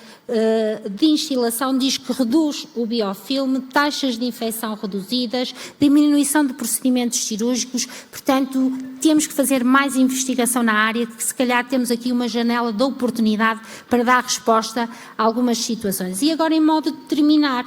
de instilação diz que reduz o biofilme, taxas de infecção reduzidas, diminuição de procedimentos cirúrgicos, portanto, temos que fazer mais investigação na área, que se calhar temos aqui uma janela de oportunidade para dar resposta a algumas situações. E agora, em modo de terminar,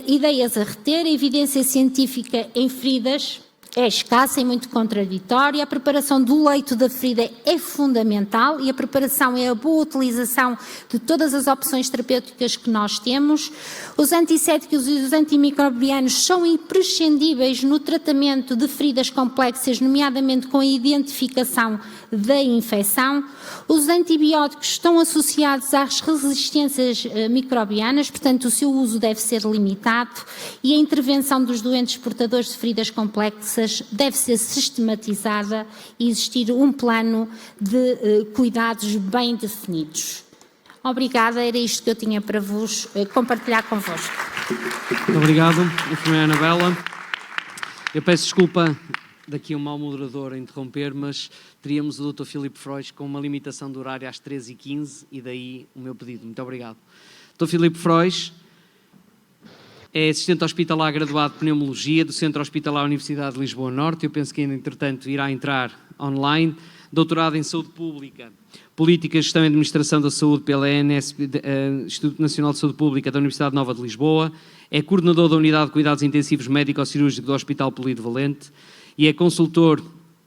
ideias a reter, a evidência científica em feridas é escassa e muito contraditória, a preparação do leito da ferida é fundamental e a preparação é a boa utilização de todas as opções terapêuticas que nós temos. Os antissépticos e os antimicrobianos são imprescindíveis no tratamento de feridas complexas, nomeadamente com a identificação da infecção. Os antibióticos estão associados às resistências microbianas, portanto o seu uso deve ser limitado, e a intervenção dos doentes portadores de feridas complexas deve ser sistematizada e existir um plano de cuidados bem definidos. Obrigada, era isto que eu tinha para vos compartilhar convosco. Muito obrigado, enfermeira Anabela. Eu peço desculpa daqui a um mau moderador a interromper, mas teríamos o Dr. Filipe Frois com uma limitação de horário às 13h15 e daí o meu pedido. Muito obrigado. Dr. Filipe Frois é assistente hospitalar graduado de pneumologia do Centro Hospitalar Universidade de Lisboa Norte. Eu penso que ainda, entretanto, irá entrar online. Doutorado em Saúde Pública, Política, Gestão e Administração da Saúde pela Instituto Nacional de Saúde Pública da Universidade Nova de Lisboa. É coordenador da Unidade de Cuidados Intensivos Médico-Cirúrgicos do Hospital Polivalente e é consultor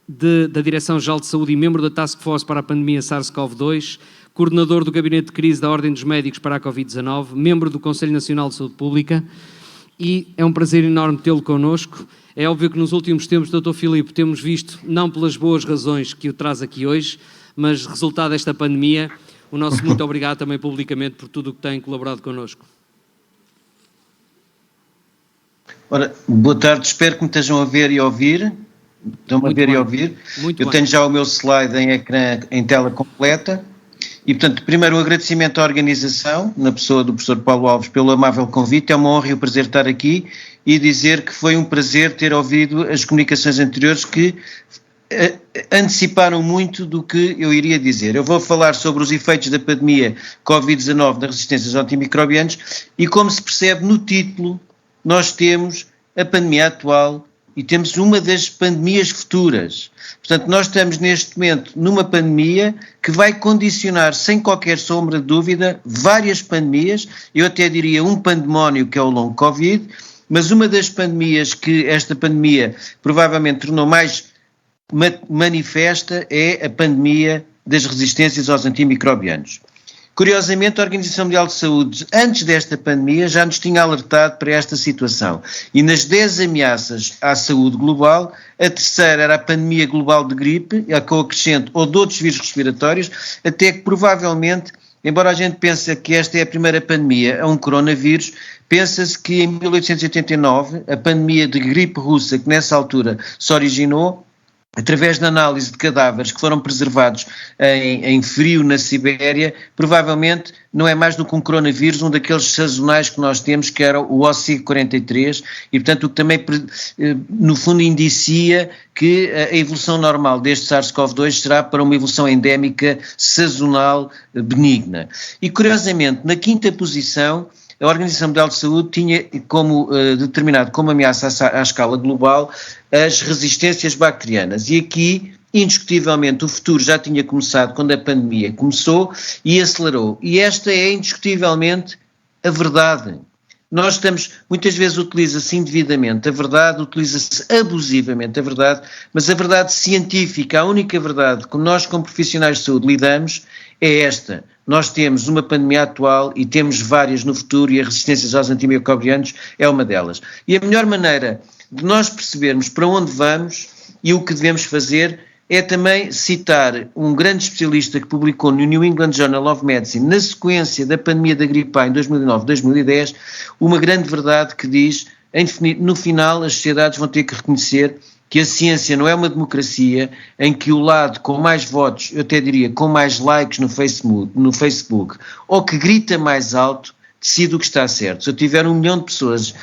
da Direção-Geral de Saúde e membro da Task Force para a pandemia SARS-CoV-2, coordenador do Gabinete de Crise da Ordem dos Médicos para a Covid-19, membro do Conselho Nacional de Saúde Pública, e é um prazer enorme tê-lo connosco. É óbvio que nos últimos tempos, Dr. Filipe, temos visto, não pelas boas razões que o traz aqui hoje, mas resultado desta pandemia, o nosso muito obrigado também publicamente por tudo o que tem colaborado connosco. Ora, boa tarde, espero que me estejam a ver e a ouvir. Estão-me a ver e a ouvir. Eu tenho já o meu slide em ecrã, em tela completa. E, portanto, primeiro um agradecimento à organização, na pessoa do professor Paulo Alves, pelo amável convite. É uma honra e um prazer estar aqui e dizer que foi um prazer ter ouvido as comunicações anteriores que anteciparam muito do que eu iria dizer. Eu vou falar sobre os efeitos da pandemia Covid-19 nas resistências aos antimicrobianos e, como se percebe no título, nós temos a pandemia atual e temos uma das pandemias futuras. Portanto, nós estamos neste momento numa pandemia que vai condicionar, sem qualquer sombra de dúvida, várias pandemias. Eu até diria um pandemónio que é o long Covid, mas uma das pandemias que esta pandemia provavelmente tornou mais manifesta é a pandemia das resistências aos antimicrobianos. Curiosamente, a Organização Mundial de Saúde, antes desta pandemia, já nos tinha alertado para esta situação. E nas 10 ameaças à saúde global, a terceira era a pandemia global de gripe, com acrescento ou de outros vírus respiratórios, até que provavelmente, embora a gente pense que esta é a primeira pandemia a um coronavírus, pensa-se que em 1889, a pandemia de gripe russa, que nessa altura se originou, através da análise de cadáveres que foram preservados em frio na Sibéria, provavelmente não é mais do que um coronavírus, um daqueles sazonais que nós temos, que era o OC43, e portanto o que também no fundo indicia que a evolução normal deste SARS-CoV-2 será para uma evolução endémica sazonal benigna. E curiosamente, na quinta posição, a Organização Mundial de Saúde tinha como determinado como ameaça à escala global as resistências bacterianas. E aqui, indiscutivelmente, o futuro já tinha começado quando a pandemia começou e acelerou. E esta é indiscutivelmente a verdade. Nós estamos, muitas vezes utiliza-se indevidamente a verdade, utiliza-se abusivamente a verdade, mas a verdade científica, a única verdade que nós como profissionais de saúde lidamos é esta. Nós temos uma pandemia atual e temos várias no futuro e as resistências aos antimicrobianos é uma delas. E a melhor maneira de nós percebermos para onde vamos e o que devemos fazer é também citar um grande especialista que publicou no New England Journal of Medicine, na sequência da pandemia da gripe A em 2009-2010, uma grande verdade que diz, no final as sociedades vão ter que reconhecer que a ciência não é uma democracia em que o lado com mais votos, eu até diria com mais likes no Facebook ou que grita mais alto, decide o que está certo. Se eu tiver 1 milhão de pessoas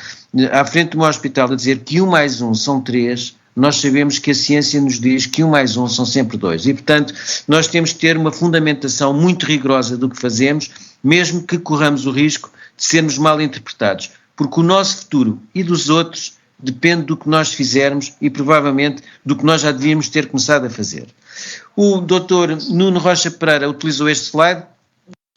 à frente do meu hospital a dizer que 1 mais 1 são 3, nós sabemos que a ciência nos diz que 1 mais 1 são sempre 2 e, portanto, nós temos que ter uma fundamentação muito rigorosa do que fazemos, mesmo que corramos o risco de sermos mal interpretados, porque o nosso futuro e dos outros depende do que nós fizermos e provavelmente do que nós já devíamos ter começado a fazer. O Dr. Nuno Rocha Pereira utilizou este slide,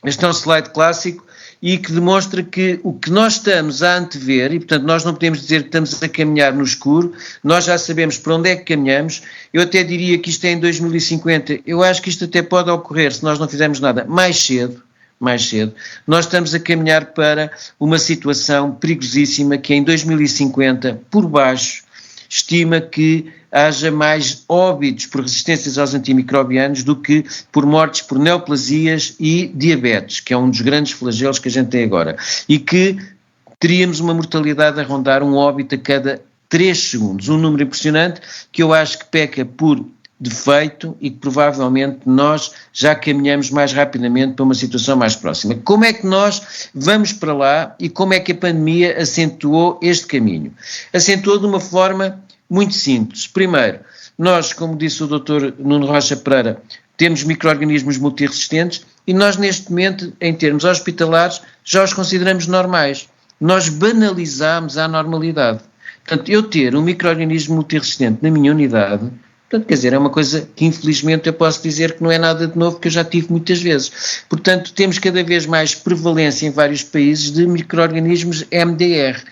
este é um slide clássico e que demonstra que o que nós estamos a antever, e portanto nós não podemos dizer que estamos a caminhar no escuro, nós já sabemos para onde é que caminhamos, eu até diria que isto é em 2050, eu acho que isto até pode ocorrer se nós não fizermos nada mais cedo, nós estamos a caminhar para uma situação perigosíssima que em 2050, por baixo, estima que haja mais óbitos por resistências aos antimicrobianos do que por mortes por neoplasias e diabetes, que é um dos grandes flagelos que a gente tem agora, e que teríamos uma mortalidade a rondar um óbito a cada 3 segundos, um número impressionante que eu acho que peca por defeito e que provavelmente nós já caminhamos mais rapidamente para uma situação mais próxima. Como é que nós vamos para lá e como é que a pandemia acentuou este caminho? Acentuou de uma forma muito simples. Primeiro, nós, como disse o Dr. Nuno Rocha Pereira, temos micro-organismos multiresistentes e nós neste momento, em termos hospitalares, já os consideramos normais. Nós banalizamos a normalidade. Portanto, eu ter um micro-organismo multiresistente na minha unidade, portanto, quer dizer, é uma coisa que infelizmente eu posso dizer que não é nada de novo, que eu já tive muitas vezes. Portanto, temos cada vez mais prevalência em vários países de micro-organismos MDR.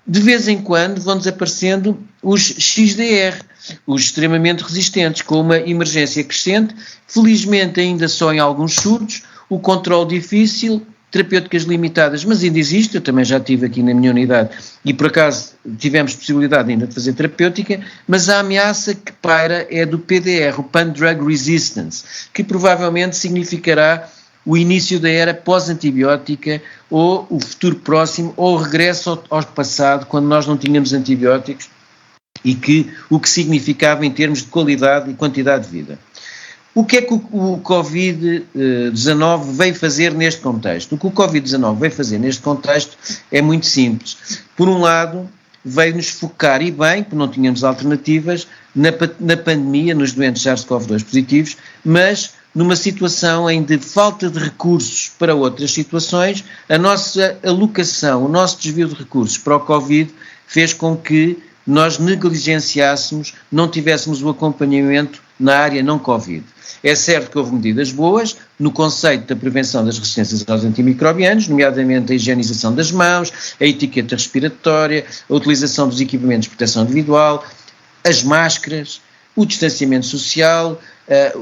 De vez em quando vão desaparecendo os XDR, os extremamente resistentes, com uma emergência crescente, felizmente ainda só em alguns surtos, o controle difícil, terapêuticas limitadas, mas ainda existe, eu também já estive aqui na minha unidade e por acaso tivemos possibilidade ainda de fazer terapêutica, mas a ameaça que paira é do PDR, o Pan-Drug Resistance, que provavelmente significará o início da era pós-antibiótica ou o futuro próximo ou o regresso ao passado, quando nós não tínhamos antibióticos e o que significava em termos de qualidade e quantidade de vida. O que é que o Covid-19 veio fazer neste contexto? O que o Covid-19 veio fazer neste contexto é muito simples. Por um lado, veio-nos focar, e bem, porque não tínhamos alternativas, na pandemia, nos doentes SARS-CoV-2 positivos, mas numa situação em de falta de recursos para outras situações, a nossa alocação, o nosso desvio de recursos para o Covid fez com que nós negligenciássemos, não tivéssemos o acompanhamento na área não Covid. É certo que houve medidas boas no conceito da prevenção das resistências aos antimicrobianos, nomeadamente a higienização das mãos, a etiqueta respiratória, a utilização dos equipamentos de proteção individual, as máscaras, o distanciamento social,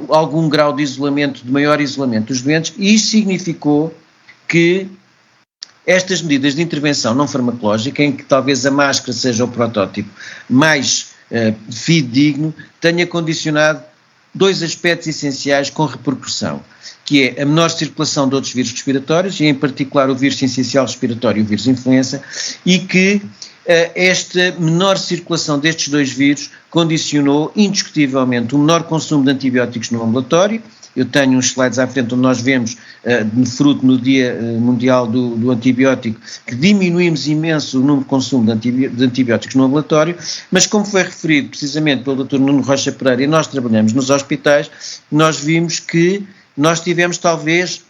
algum grau de isolamento, de maior isolamento dos doentes, e isto significou que estas medidas de intervenção não farmacológica, em que talvez a máscara seja o protótipo mais fidedigno, tenha condicionado 2 aspectos essenciais com repercussão, que é a menor circulação de outros vírus respiratórios, e em particular o vírus sincicial respiratório e o vírus influenza, e que esta menor circulação destes 2 vírus condicionou indiscutivelmente o menor consumo de antibióticos no ambulatório. Eu tenho uns slides à frente onde nós vemos, fruto no Dia Mundial do Antibiótico, que diminuímos imenso o número de consumo de antibióticos no ambulatório, mas como foi referido precisamente pelo Dr. Nuno Rocha Pereira, e nós trabalhamos nos hospitais, nós vimos que nós tivemos talvez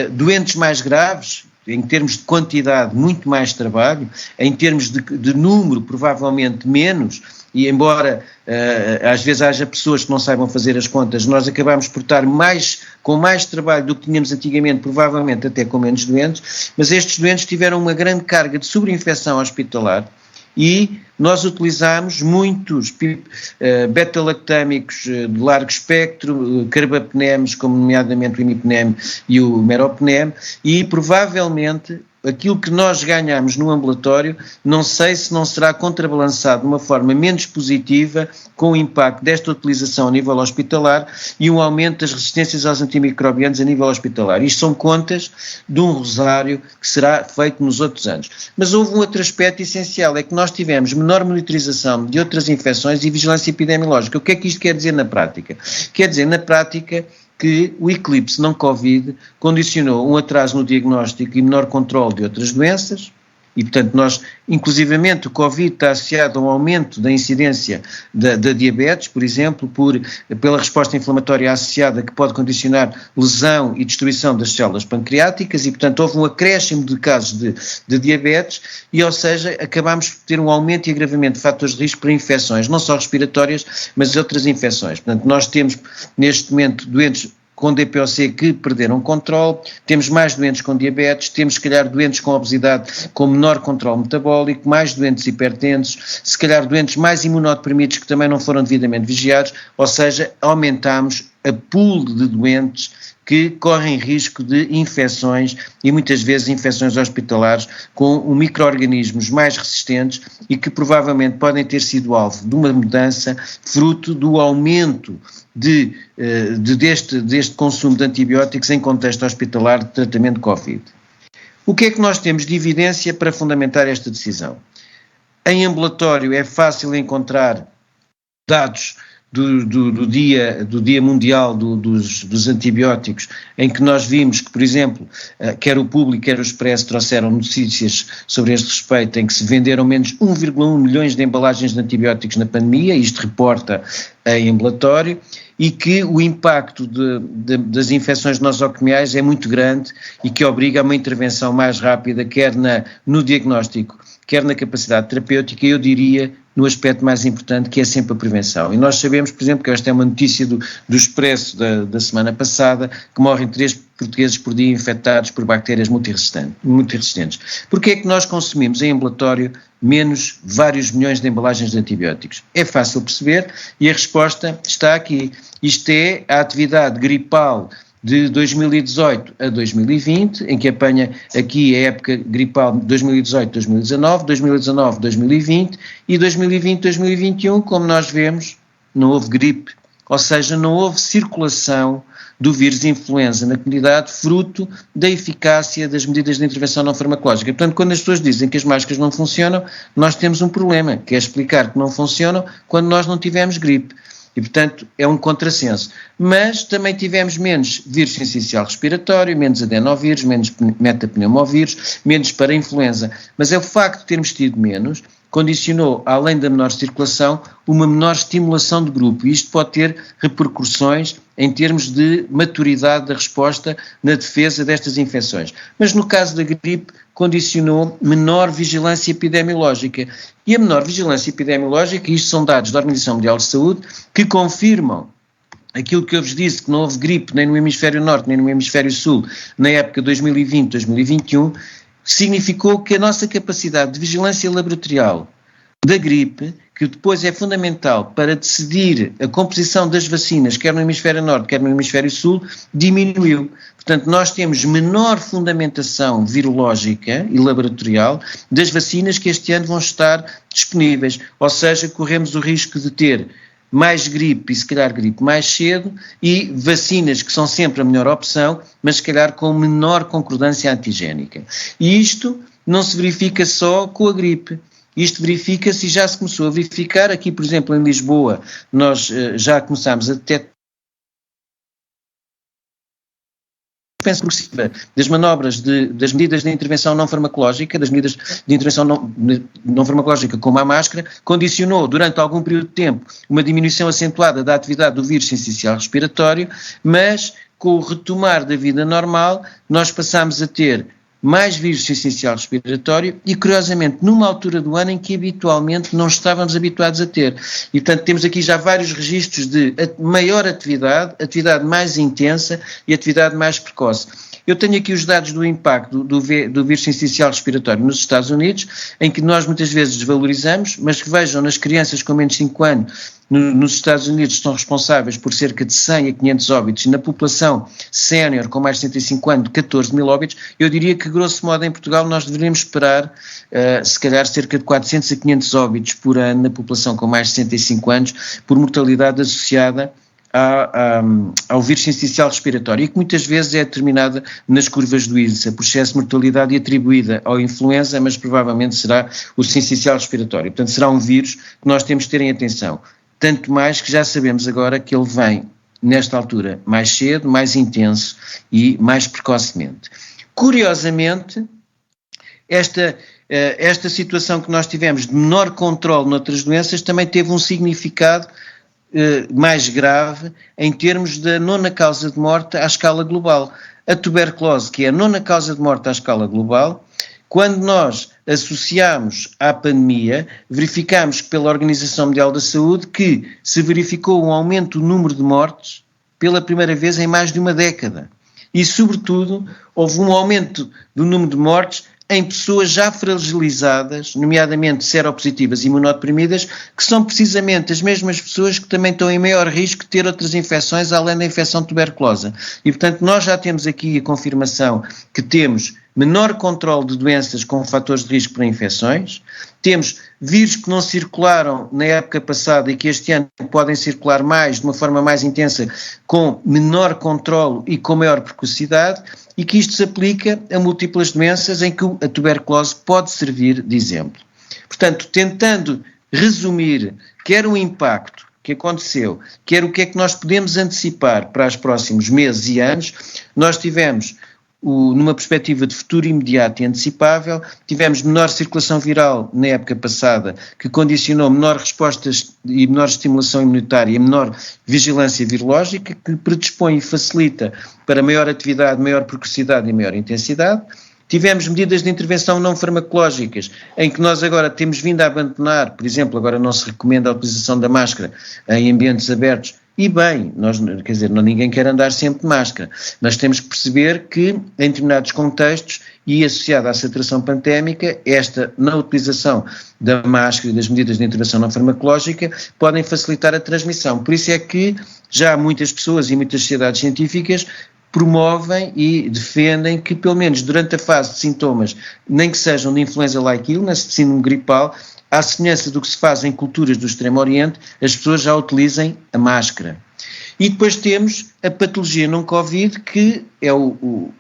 doentes mais graves, em termos de quantidade, muito mais trabalho, em termos de número, provavelmente menos, e embora às vezes haja pessoas que não saibam fazer as contas, nós acabamos por estar com mais trabalho do que tínhamos antigamente, provavelmente até com menos doentes, mas estes doentes tiveram uma grande carga de sobreinfecção hospitalar e nós utilizámos muitos beta-lactâmicos de largo espectro, carbapenemes, como nomeadamente o imipenem e o meropenem, e provavelmente aquilo que nós ganhamos no ambulatório, não sei se não será contrabalançado de uma forma menos positiva com o impacto desta utilização a nível hospitalar e um aumento das resistências aos antimicrobianos a nível hospitalar. Isto são contas de um rosário que será feito nos outros anos. Mas houve um outro aspecto essencial, é que nós tivemos menor monitorização de outras infecções e vigilância epidemiológica. O que é que isto quer dizer na prática? Quer dizer, na prática, que o eclipse não Covid condicionou um atraso no diagnóstico e menor controle de outras doenças e, portanto, nós, inclusivamente, o Covid está associado a um aumento da incidência da diabetes, por exemplo, pela resposta inflamatória associada que pode condicionar lesão e destruição das células pancreáticas e, portanto, houve um acréscimo de casos de diabetes e, ou seja, acabámos por ter um aumento e agravamento de fatores de risco para infecções, não só respiratórias, mas outras infecções. Portanto, nós temos, neste momento, doentes com DPOC que perderam controle, temos mais doentes com diabetes, temos se calhar doentes com obesidade com menor controle metabólico, mais doentes hipertensos, se calhar doentes mais imunodeprimidos que também não foram devidamente vigiados, ou seja, aumentámos a pool de doentes que correm risco de infecções e muitas vezes infecções hospitalares com micro-organismos mais resistentes e que provavelmente podem ter sido alvo de uma mudança fruto do aumento deste consumo de antibióticos em contexto hospitalar de tratamento de Covid. O que é que nós temos de evidência para fundamentar esta decisão? Em ambulatório é fácil encontrar dados do dia mundial dos antibióticos, em que nós vimos que, por exemplo, quer o Público, quer o Expresso trouxeram notícias sobre este respeito, em que se venderam menos 1,1 milhões de embalagens de antibióticos na pandemia, isto reporta em ambulatório, e que o impacto das infecções nosocomiais é muito grande e que obriga a uma intervenção mais rápida, quer no diagnóstico, quer na capacidade terapêutica, eu diria no aspecto mais importante, que é sempre a prevenção. E nós sabemos, por exemplo, que esta é uma notícia do Expresso da semana passada, que morrem 3 portugueses por dia infectados por bactérias multiresistentes. Porquê é que nós consumimos em ambulatório menos vários milhões de embalagens de antibióticos? É fácil perceber e a resposta está aqui. Isto é a atividade gripal de 2018 a 2020, em que apanha aqui a época gripal 2018-2019, 2019-2020 e 2020-2021, como nós vemos, não houve gripe, ou seja, não houve circulação do vírus influenza na comunidade, fruto da eficácia das medidas de intervenção não farmacológica. Portanto, quando as pessoas dizem que as máscaras não funcionam, nós temos um problema, que é explicar que não funcionam quando nós não tivemos gripe. E, portanto, é um contrassenso. Mas também tivemos menos vírus sincicial respiratório, menos adenovírus, menos metapneumovírus, menos para influenza. Mas é o facto de termos tido menos, condicionou, além da menor circulação, uma menor estimulação de grupo. E isto pode ter repercussões em termos de maturidade da resposta na defesa destas infecções. Mas no caso da gripe, condicionou menor vigilância epidemiológica. E a menor vigilância epidemiológica, isto são dados da Organização Mundial de Saúde, que confirmam aquilo que eu vos disse, que não houve gripe nem no hemisfério norte nem no hemisfério sul na época 2020-2021, significou que a nossa capacidade de vigilância laboratorial da gripe, que depois é fundamental para decidir a composição das vacinas, quer no hemisfério norte, quer no hemisfério sul, diminuiu. Portanto, nós temos menor fundamentação virológica e laboratorial das vacinas que este ano vão estar disponíveis, ou seja, corremos o risco de ter mais gripe e se calhar gripe mais cedo e vacinas que são sempre a melhor opção, mas se calhar com menor concordância antigénica. E isto não se verifica só com a gripe. Isto verifica-se e já se começou a verificar, aqui por exemplo em Lisboa nós já começámos a detectar progressiva das manobras das medidas de intervenção não farmacológica, das medidas de intervenção não farmacológica como a máscara, condicionou durante algum período de tempo uma diminuição acentuada da atividade do vírus sincicial respiratório, mas com o retomar da vida normal nós passámos a ter mais vírus sincicial respiratório e, curiosamente, numa altura do ano em que habitualmente não estávamos habituados a ter. E, portanto, temos aqui já vários registros de maior atividade mais intensa e atividade mais precoce. Eu tenho aqui os dados do impacto do vírus sincicial respiratório nos Estados Unidos, em que nós muitas vezes desvalorizamos, mas que vejam, nas crianças com menos de 5 anos, nos Estados Unidos são responsáveis por cerca de 100 a 500 óbitos, e na população sénior com mais de 65 anos, 14 mil óbitos. Eu diria que, grosso modo, em Portugal nós deveríamos esperar, se calhar, cerca de 400 a 500 óbitos por ano na população com mais de 65 anos, por mortalidade associada ao vírus sincicial respiratório, e que muitas vezes é determinada nas curvas do INSA por excesso de mortalidade e atribuída ao influenza, mas provavelmente será o sincicial respiratório. Portanto, será um vírus que nós temos de ter em atenção. Tanto mais que já sabemos agora que ele vem, nesta altura, mais cedo, mais intenso e mais precocemente. Curiosamente, esta situação que nós tivemos de menor controle noutras doenças também teve um significado mais grave em termos da nona causa de morte à escala global. A tuberculose, que é a nona causa de morte à escala global, quando nós associamos à pandemia, verificamos que pela Organização Mundial da Saúde que se verificou um aumento do número de mortes pela primeira vez em mais de uma década. E, sobretudo, houve um aumento do número de mortes em pessoas já fragilizadas, nomeadamente seropositivas e imunodeprimidas, que são precisamente as mesmas pessoas que também estão em maior risco de ter outras infecções além da infecção tuberculosa. E, portanto, nós já temos aqui a confirmação que temos menor controle de doenças com fatores de risco para infecções, temos vírus que não circularam na época passada e que este ano podem circular mais, de uma forma mais intensa, com menor controle e com maior precocidade, e que isto se aplica a múltiplas doenças em que a tuberculose pode servir de exemplo. Portanto, tentando resumir quer o impacto que aconteceu, quer o que é que nós podemos antecipar para os próximos meses e anos, nós tivemos, numa perspectiva de futuro imediato e antecipável, tivemos menor circulação viral na época passada, que condicionou menor respostas e menor estimulação imunitária e menor vigilância virológica, que predispõe e facilita para maior atividade, maior precocidade e maior intensidade. Tivemos medidas de intervenção não farmacológicas, em que nós agora temos vindo a abandonar, por exemplo, agora não se recomenda a utilização da máscara em ambientes abertos. E bem, ninguém quer andar sempre de máscara, mas temos que perceber que, em determinados contextos e associada à saturação pandémica, esta não utilização da máscara e das medidas de intervenção não farmacológica podem facilitar a transmissão. Por isso é que já muitas pessoas e muitas sociedades científicas promovem e defendem que, pelo menos durante a fase de sintomas, nem que sejam de influenza-like illness, de síndrome gripal, à semelhança do que se faz em culturas do Extremo Oriente, as pessoas já utilizem a máscara. E depois temos a patologia não Covid, que é o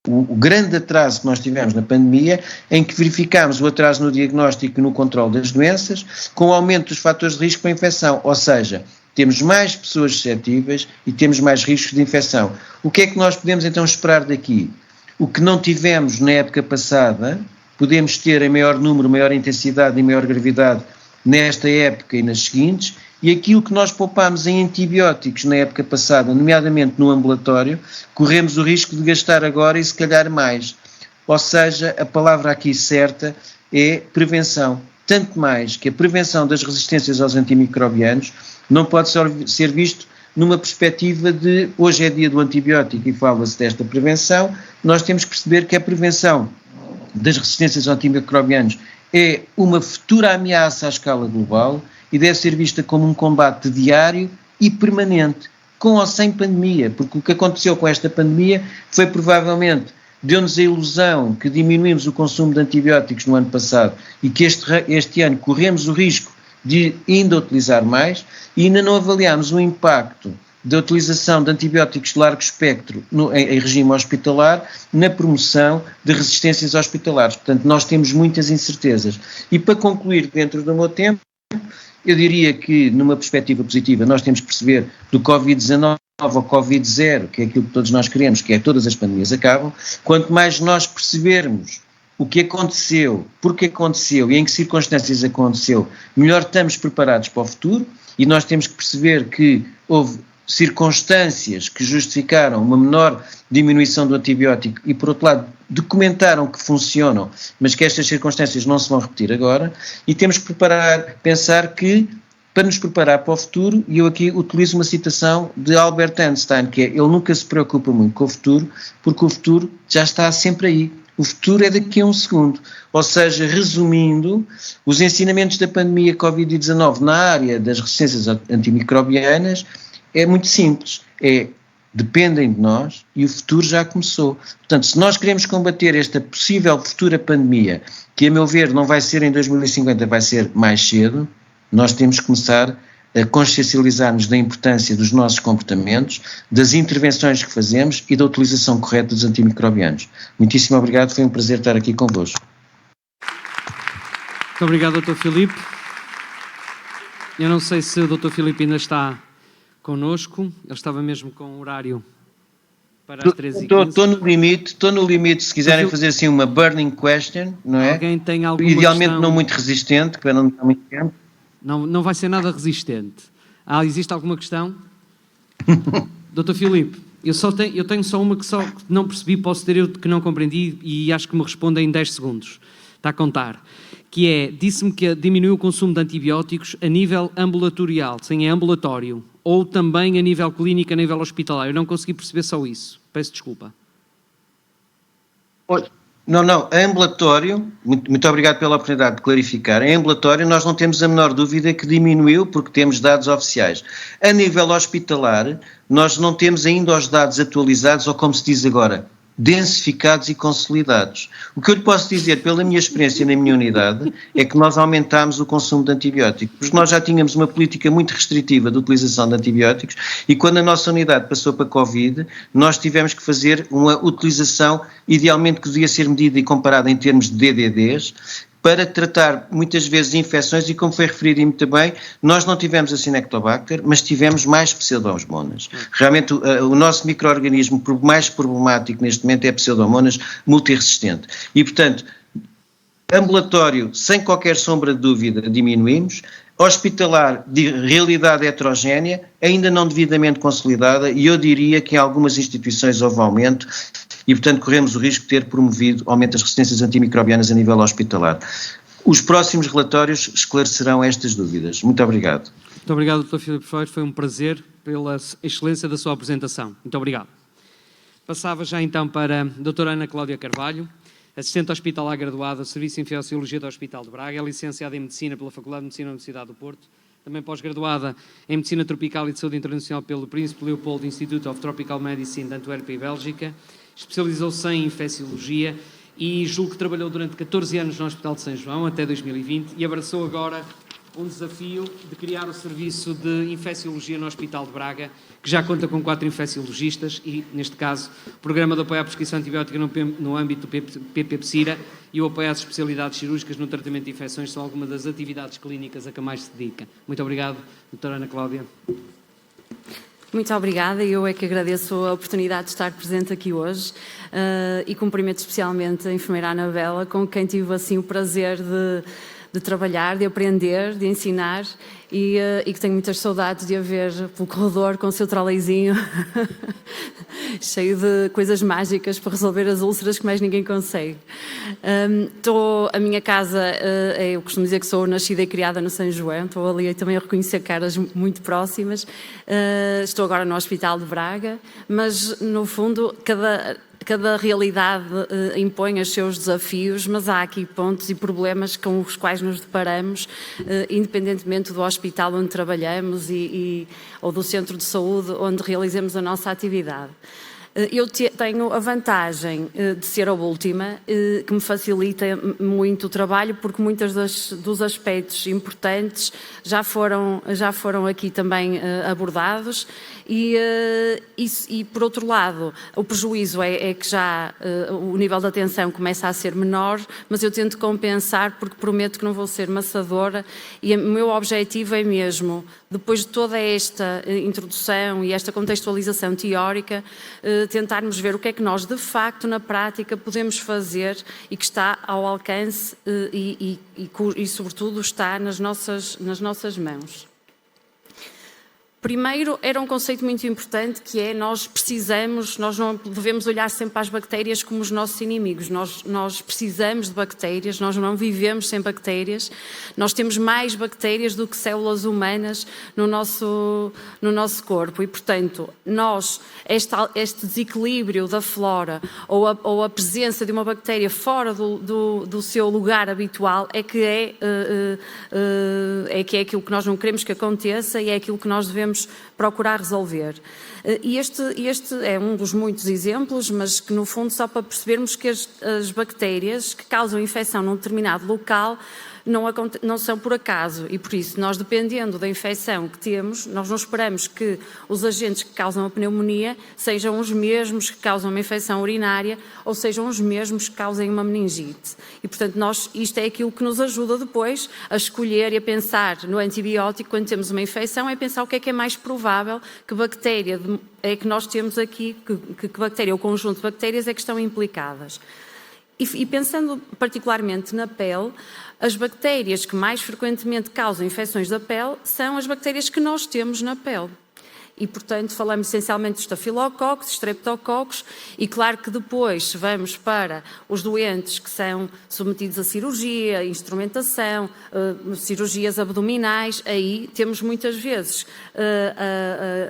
grande atraso que nós tivemos na pandemia, em que verificámos o atraso no diagnóstico e no controle das doenças, com o aumento dos fatores de risco para a infecção, ou seja, temos mais pessoas suscetíveis e temos mais riscos de infecção. O que é que nós podemos então esperar daqui? O que não tivemos na época passada, podemos ter em maior número, maior intensidade e maior gravidade nesta época e nas seguintes, e aquilo que nós poupámos em antibióticos na época passada, nomeadamente no ambulatório, corremos o risco de gastar agora e se calhar mais. Ou seja, a palavra aqui certa é prevenção. Tanto mais que a prevenção das resistências aos antimicrobianos não pode ser visto numa perspectiva de hoje é dia do antibiótico e fala-se desta prevenção. Nós temos que perceber que a prevenção das resistências aos antimicrobianos é uma futura ameaça à escala global e deve ser vista como um combate diário e permanente, com ou sem pandemia, porque o que aconteceu com esta pandemia foi provavelmente deu-nos a ilusão que diminuímos o consumo de antibióticos no ano passado e que este ano corremos o risco de ainda utilizar mais e ainda não avaliámos o impacto da utilização de antibióticos de largo espectro em regime hospitalar na promoção de resistências hospitalares. Portanto, nós temos muitas incertezas. E para concluir dentro do meu tempo, eu diria que numa perspectiva positiva nós temos que perceber do Covid-19 ao Covid-0, que é aquilo que todos nós queremos, que é todas as pandemias acabam, quanto mais nós percebermos o que aconteceu, porque aconteceu e em que circunstâncias aconteceu, melhor estamos preparados para o futuro, e nós temos que perceber que houve circunstâncias que justificaram uma menor diminuição do antibiótico e, por outro lado, documentaram que funcionam, mas que estas circunstâncias não se vão repetir agora, e temos que pensar que para nos preparar para o futuro, e eu aqui utilizo uma citação de Albert Einstein, que é: ele nunca se preocupa muito com o futuro, porque o futuro já está sempre aí. O futuro é daqui a um segundo. Ou seja, resumindo, os ensinamentos da pandemia Covid-19 na área das resistências antimicrobianas é muito simples. Dependem de nós e o futuro já começou. Portanto, se nós queremos combater esta possível futura pandemia, que a meu ver não vai ser em 2050, vai ser mais cedo, nós temos que começar a consciencializar-nos da importância dos nossos comportamentos, das intervenções que fazemos e da utilização correta dos antimicrobianos. Muitíssimo obrigado, foi um prazer estar aqui convosco. Muito obrigado, Dr. Filipe. Eu não sei se o Dr. Filipe ainda está connosco, ele estava mesmo com o horário para as 13h15. Estou no limite, se quiserem fazer assim uma burning question, não é? Alguém tem alguma Idealmente questão? não muito resistente, para não dar muito tempo. Não vai ser nada resistente. Existe alguma questão? Dr. Filipe, eu tenho só uma que não percebi, posso ter eu que não compreendi e acho que me responde em 10 segundos. Está a contar. Que é, disse-me que diminuiu o consumo de antibióticos a nível ambulatorial, sim, é ambulatório, ou também a nível clínico, a nível hospitalar. Eu não consegui perceber só isso. Peço desculpa. Não, ambulatório, muito obrigado pela oportunidade de clarificar. Em ambulatório nós não temos a menor dúvida que diminuiu, porque temos dados oficiais. A nível hospitalar, nós não temos ainda os dados atualizados, ou como se diz agora, densificados e consolidados. O que eu lhe posso dizer, pela minha experiência na minha unidade, é que nós aumentámos o consumo de antibióticos, porque nós já tínhamos uma política muito restritiva de utilização de antibióticos e quando a nossa unidade passou para a Covid, nós tivemos que fazer uma utilização, idealmente que devia ser medida e comparada em termos de DDDs, para tratar muitas vezes infecções e, como foi referido muito bem, nós não tivemos a Cinectobacter, mas tivemos mais Pseudomonas. Realmente o nosso micro-organismo mais problemático neste momento é a Pseudomonas multiresistente. E, portanto, ambulatório, sem qualquer sombra de dúvida, diminuímos. Hospitalar, de realidade heterogénea, ainda não devidamente consolidada, e eu diria que em algumas instituições houve aumento e, portanto, corremos o risco de ter promovido aumento das resistências antimicrobianas a nível hospitalar. Os próximos relatórios esclarecerão estas dúvidas. Muito obrigado. Muito obrigado, Dr. Filipe Freire. Foi um prazer pela excelência da sua apresentação. Muito obrigado. Passava já então para a doutora Ana Cláudia Carvalho, assistente hospitalar graduada, Serviço de Infecciologia do Hospital de Braga, é licenciada em Medicina pela Faculdade de Medicina da Universidade do Porto, também pós-graduada em Medicina Tropical e de Saúde Internacional pelo Príncipe Leopoldo Institute of Tropical Medicine de Antuérpia e Bélgica, especializou-se em Infecciologia e julgo que trabalhou durante 14 anos no Hospital de São João, até 2020, e abraçou agora um desafio de criar o Serviço de Infecciologia no Hospital de Braga, que já conta com 4 infecciologistas e, neste caso, o Programa de Apoio à Prescrição Antibiótica no âmbito do PPPSIRA e o apoio às especialidades cirúrgicas no tratamento de infecções são algumas das atividades clínicas a que mais se dedica. Muito obrigado, doutora Ana Cláudia. Muito obrigada, eu é que agradeço a oportunidade de estar presente aqui hoje e cumprimento especialmente a enfermeira Anabela, com quem tive assim o prazer de trabalhar, de aprender, de ensinar e que tenho muitas saudades de a ver pelo corredor com o seu troleizinho cheio de coisas mágicas para resolver as úlceras que mais ninguém consegue. A minha casa, eu costumo dizer que sou nascida e criada no São João, estou ali também a reconhecer caras muito próximas. Estou agora no Hospital de Braga, mas no fundo cada realidade impõe os seus desafios, mas há aqui pontos e problemas com os quais nos deparamos, independentemente do hospital onde trabalhamos ou do centro de saúde onde realizamos a nossa atividade. Eu tenho a vantagem de ser a última, que me facilita muito o trabalho, porque muitos dos aspectos importantes já foram aqui também abordados e, por outro lado, o prejuízo é que já o nível de atenção começa a ser menor, mas eu tento compensar porque prometo que não vou ser maçadora e o meu objetivo é mesmo, depois de toda esta introdução e esta contextualização teórica, tentarmos ver o que é que nós, de facto, na prática, podemos fazer e que está ao alcance sobretudo, está nas nossas mãos. primeiro era um conceito muito importante, que é nós não devemos olhar sempre para as bactérias como os nossos inimigos. Nós precisamos de bactérias, nós não vivemos sem bactérias. Nós temos mais bactérias do que células humanas no nosso corpo e, portanto, este desequilíbrio da flora ou a presença de uma bactéria fora do seu lugar habitual é que é aquilo que nós não queremos que aconteça e é aquilo que nós devemos procurar resolver. E este é um dos muitos exemplos, mas que no fundo só para percebermos que as bactérias que causam infecção num determinado local não são por acaso e por isso nós, dependendo da infecção que temos, nós não esperamos que os agentes que causam a pneumonia sejam os mesmos que causam uma infecção urinária ou sejam os mesmos que causem uma meningite. E portanto isto é aquilo que nos ajuda depois a escolher e a pensar no antibiótico quando temos uma infecção, é pensar o que é mais provável, que bactéria é que nós temos aqui, que bactéria ou conjunto de bactérias é que estão implicadas. E pensando particularmente na pele, as bactérias que mais frequentemente causam infecções da pele são as bactérias que nós temos na pele. E, portanto, falamos essencialmente de estafilococos, streptococos e, claro que depois, se vamos para os doentes que são submetidos a cirurgia, instrumentação, cirurgias abdominais, aí temos muitas vezes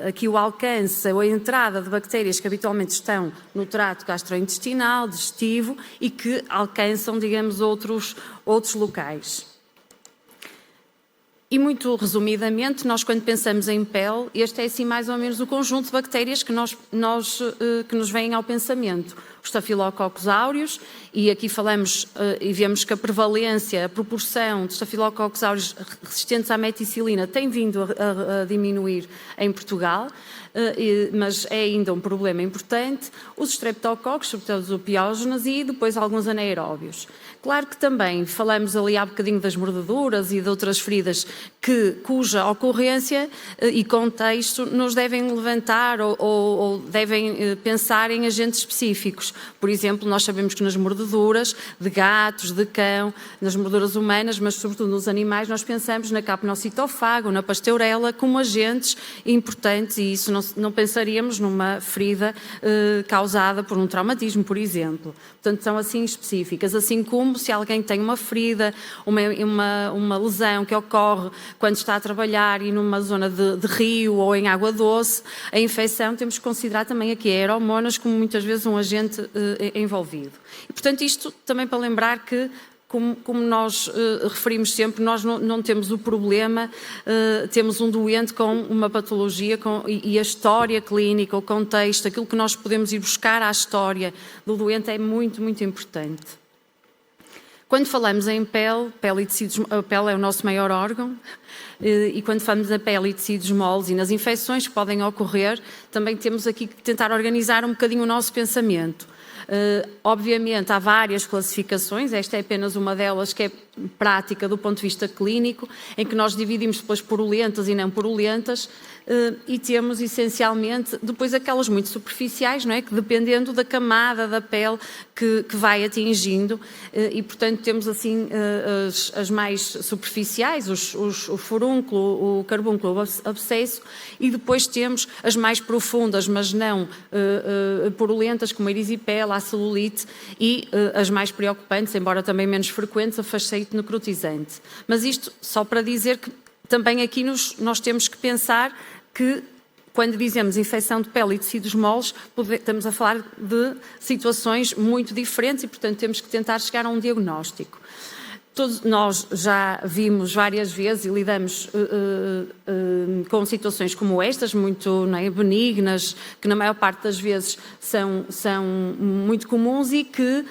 aqui o alcance ou a entrada de bactérias que habitualmente estão no trato gastrointestinal, digestivo e que alcançam, digamos, outros locais. E muito resumidamente, nós quando pensamos em pele, este é assim mais ou menos o conjunto de bactérias que nos vêm ao pensamento. Os Staphylococcus aureus, e aqui falamos e vemos que a prevalência, a proporção de Staphylococcus aureus resistentes à meticilina tem vindo a diminuir em Portugal, mas é ainda um problema importante. Os Streptococcus, sobretudo os opiógenos, e depois alguns anaeróbios. Claro que também falamos ali há bocadinho das mordeduras e de outras feridas cuja ocorrência e contexto nos devem levantar ou devem pensar em agentes específicos. Por exemplo, nós sabemos que nas mordeduras de gatos, de cão, nas mordeduras humanas, mas sobretudo nos animais, nós pensamos na capnocitofago, na pasteurela como agentes importantes e isso não pensaríamos numa ferida causada por um traumatismo, por exemplo. Portanto, são assim específicas, assim como se alguém tem uma ferida, uma lesão que ocorre quando está a trabalhar e numa zona de rio ou em água doce, a infecção temos que considerar também aqui aeromonas como muitas vezes um agente envolvido. E, portanto, isto também para lembrar que como nós referimos sempre, nós não temos o problema, temos um doente com uma patologia e a história clínica, o contexto, aquilo que nós podemos ir buscar à história do doente é muito, muito importante. Quando falamos em pele e tecidos, a pele é o nosso maior órgão, e quando falamos na pele e tecidos moles e nas infecções que podem ocorrer, também temos aqui que tentar organizar um bocadinho o nosso pensamento. Obviamente há várias classificações, esta é apenas uma delas que é prática do ponto de vista clínico, em que nós dividimos depois purulentas e não purulentas e temos essencialmente depois aquelas muito superficiais, não é? Que dependendo da camada da pele que vai atingindo e portanto temos assim as mais superficiais, o furúnculo, o carbúnculo, o abscesso e depois temos as mais profundas, mas não purulentas como a erisipela, a celulite e as mais preocupantes, embora também menos frequentes, a fasciite necrotizante. Mas isto só para dizer que também aqui nós temos que pensar que quando dizemos infecção de pele e tecidos moles, estamos a falar de situações muito diferentes e, portanto, temos que tentar chegar a um diagnóstico. Todos nós já vimos várias vezes e lidamos com situações como estas, muito benignas, que na maior parte das vezes são muito comuns e que